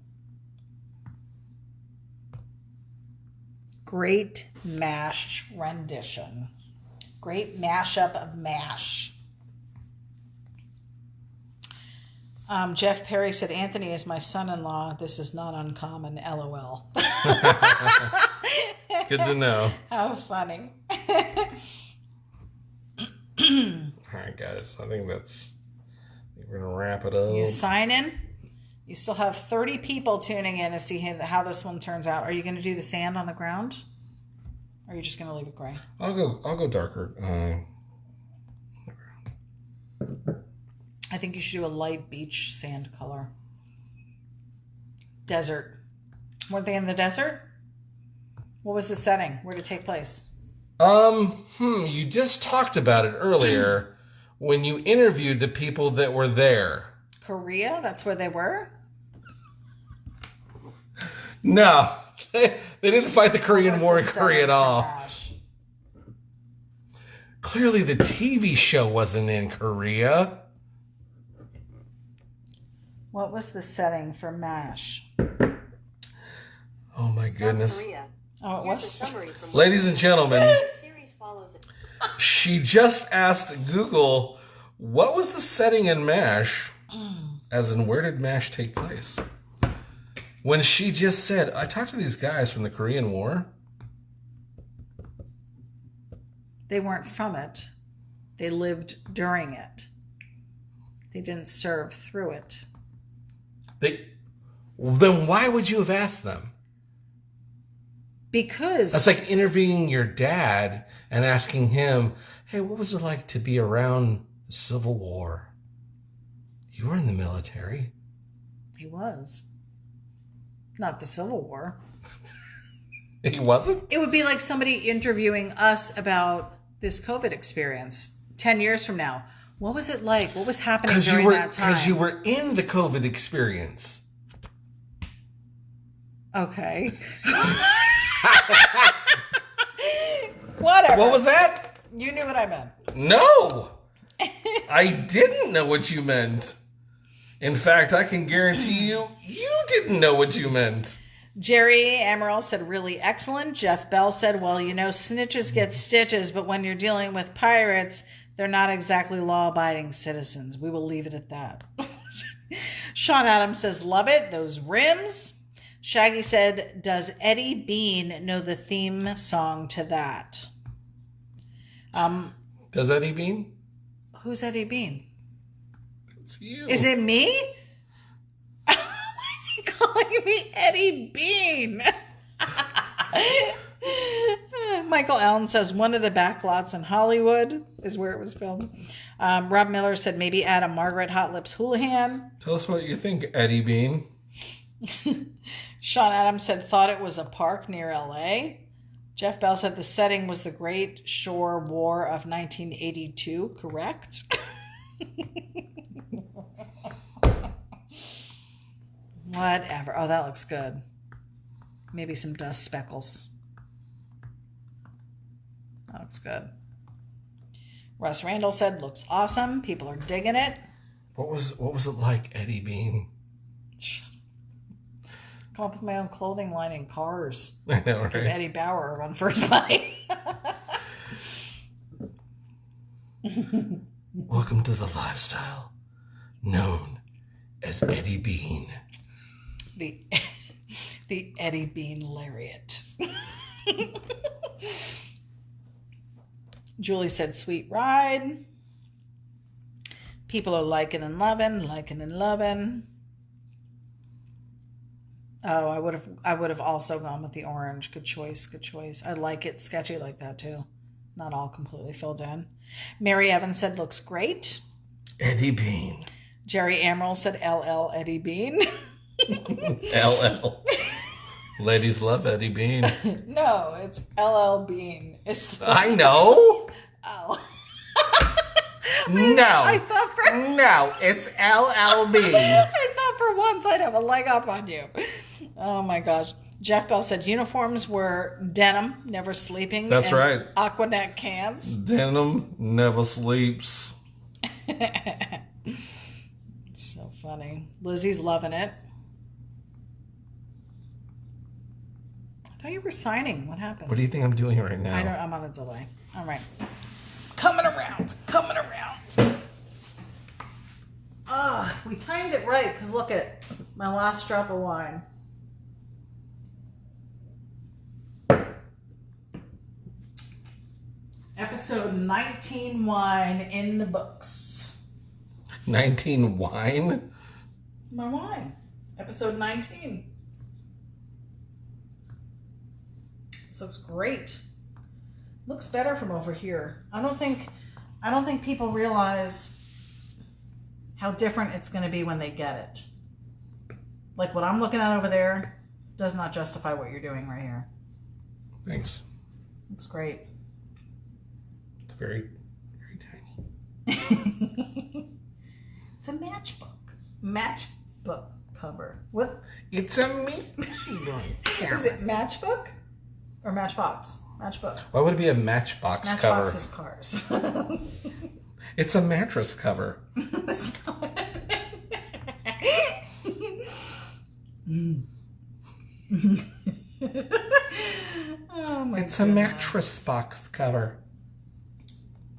Great M.A.S.H rendition. Great mashup of M.A.S.H. Jeff Perry said, Anthony is my son-in-law. This is not uncommon. LOL. Good to know. How funny. All right, guys. I think we're going to wrap it up. You sign in. You still have 30 people tuning in to see how this one turns out. Are you going to do the sand on the ground? Or are you just going to leave it gray? I'll go darker. I think you should do a light beach sand color. Desert. Weren't they in the desert? What was the setting? Where did it take place? You just talked about it earlier when you interviewed the people that were there. Korea? That's where they were? No, they didn't fight the Korean War in What was the Korea at setting all. for M.A.S.H? Clearly, the TV show wasn't in Korea. What was the setting for M.A.S.H? Oh my goodness. South Korea. Oh, it Here's was? a summary from Ladies and gentlemen, The series follows it. she just asked Google, what was the setting in M.A.S.H? As in, where did M.A.S.H take place? When she just said, I talked to these guys from the Korean War. They weren't from it. They lived during it. They didn't serve through it. Then why would you have asked them? Because That's like interviewing your dad and asking him, hey, what was it like to be around the Civil War? You were in the military. he was. Not the Civil War. He wasn't? It would be like somebody interviewing us about this COVID experience 10 years from now. What was it like? What was happening during that time? Because you were in the COVID experience. Okay. Whatever. What was that? You knew what I meant. No! I didn't know what you meant. In fact, I can guarantee you didn't know what you meant. Jerry Amaral said, really excellent. Jeff Bell said, well, you know, snitches get stitches, but when you're dealing with pirates, they're not exactly law-abiding citizens. We will leave it at that. Sean Adams says, love it. Those rims. Shaggy said, does Eddie Bean know the theme song to that? Does Eddie Bean? Who's Eddie Bean? It's you. Is it me? Why is he calling me Eddie Bean? Michael Allen says one of the back lots in Hollywood is where it was filmed. Rob Miller said maybe add a Margaret Hot Lips Houlihan. Tell us what you think, Eddie Bean. Sean Adams said thought it was a park near LA. Jeff Bell said the setting was the Great Shore War of 1982, correct? Whatever. Oh, that looks good. Maybe some dust speckles. That looks good. Russ Randall said, looks awesome. People are digging it. What was it like, Eddie Bean? Come up with my own clothing line in cars. I know, right? Give Eddie Bauer a run for his money. Welcome to the lifestyle known as Eddie Bean. The Eddie Bean lariat. Julie said, sweet ride. People are liking and loving. Oh, I would have also gone with the orange. Good choice. I like it sketchy like that too. Not all completely filled in. Mary Evans said, looks great. Eddie Bean. Jerry Amaral said, LL Eddie Bean. LL. Ladies love Eddie Bean. No, it's LL Bean. I know. Oh. No. I thought for No, it's LL Bean. I thought for once I'd have a leg up on you. Oh my gosh. Jeff Bell said uniforms were denim, never sleeping. That's right. Aquanet cans. Denim never sleeps. So funny. Lizzie's loving it. I thought you were signing. What happened? What do you think I'm doing right now? I'm on a delay. All right. Coming around. We timed it right because look at my last drop of wine. Episode 19 wine in the books. 19 wine? My wine. Episode 19. This looks great. Looks better from over here. I don't think people realize how different it's going to be when they get it. Like what I'm looking at over there does not justify what you're doing right here. Thanks. Looks great. It's very, very tiny. It's a matchbook cover. What? It's a me. Is it matchbook or matchbox? Matchbook. Why would it be a Matchbox cover? Matchbox is cars. It's a mattress cover. Oh my It's a mattress box cover.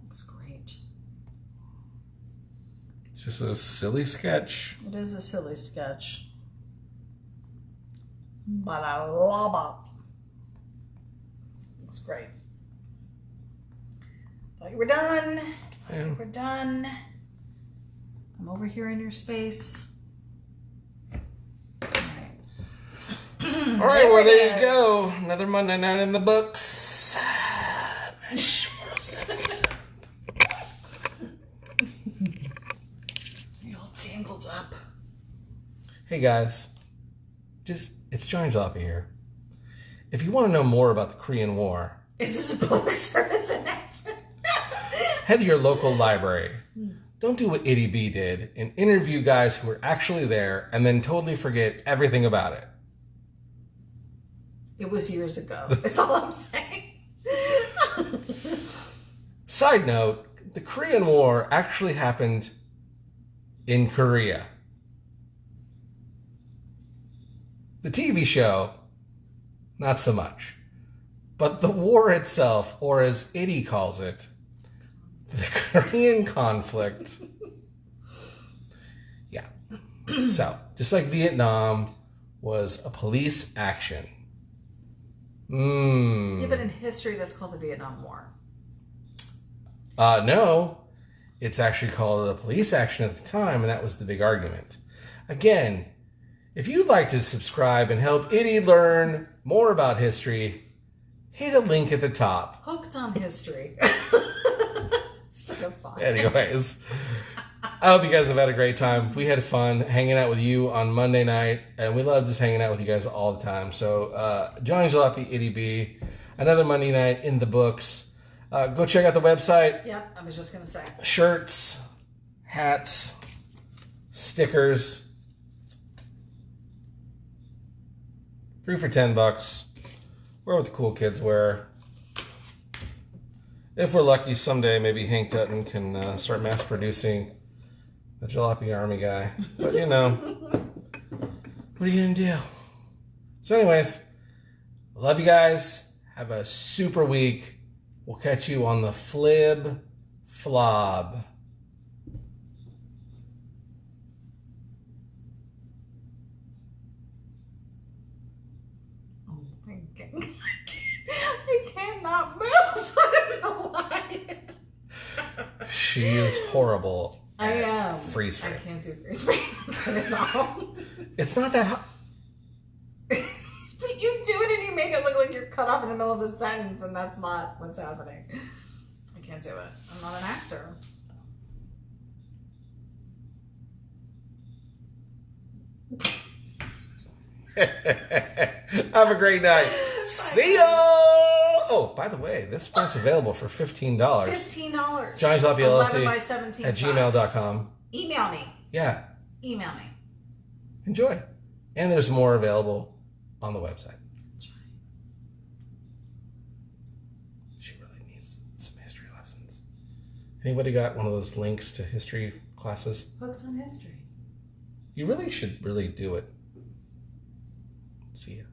Looks great. It's just a silly sketch. It is a silly sketch. But I love it. Looks great. Thought you were done. We're done. I'm over here in your space. All right, well, there you go. Another Monday night in the books. M.A.S.H 477. You're all tangled up. Hey, guys. It's Johnny Jalopy here. If you want to know more about the Korean War, Is this a public service announcement? head to your local library. Don't do what ity-b did and interview guys who were actually there and then totally forget everything about it. It was years ago. That's all I'm saying. Side note, the Korean War actually happened in Korea. The TV show, not so much. But the war itself, or as Itty calls it, the Korean conflict. Yeah. So, just like Vietnam was a police action. Yeah, but in history, that's called the Vietnam War. No, it's actually called a police action at the time, and that was the big argument. Again, if you'd like to subscribe and help Itty learn more about history, hit a link at the top. Hooked on history. So fun. Anyways, I hope you guys have had a great time. We had fun hanging out with you on Monday night, and we love just hanging out with you guys all the time. So, Johnny Jalopy, ity-b, another Monday night in the books. Go check out the website. Yep, I was just going to say. Shirts, hats, stickers. 3 for $10. Wear what the cool kids wear. If we're lucky, someday maybe Hank Dutton can start mass producing the Jalopy Army guy. But you know, what are you gonna do? So anyways, love you guys. Have a super week. We'll catch you on the Flib Flob. Oh my God. I cannot move. I don't know why. She is horrible. I am. Freeze frame. I can't do freeze frame at all. It's not that hot. But you do it and you make it look like you're cut off in the middle of a sentence, and that's not what's happening. I can't do it. I'm not an actor. Have a great night. See ya. Oh, by the way, this print's available for $15. $15. Johnny Jalopy 11 LLC by 17 at size. gmail.com. Email me. Yeah, Email me. enjoy. And there's more available on the website. She really needs some history lessons. Anybody got one of those links to history classes? Hooked on history. You really should do it. See ya.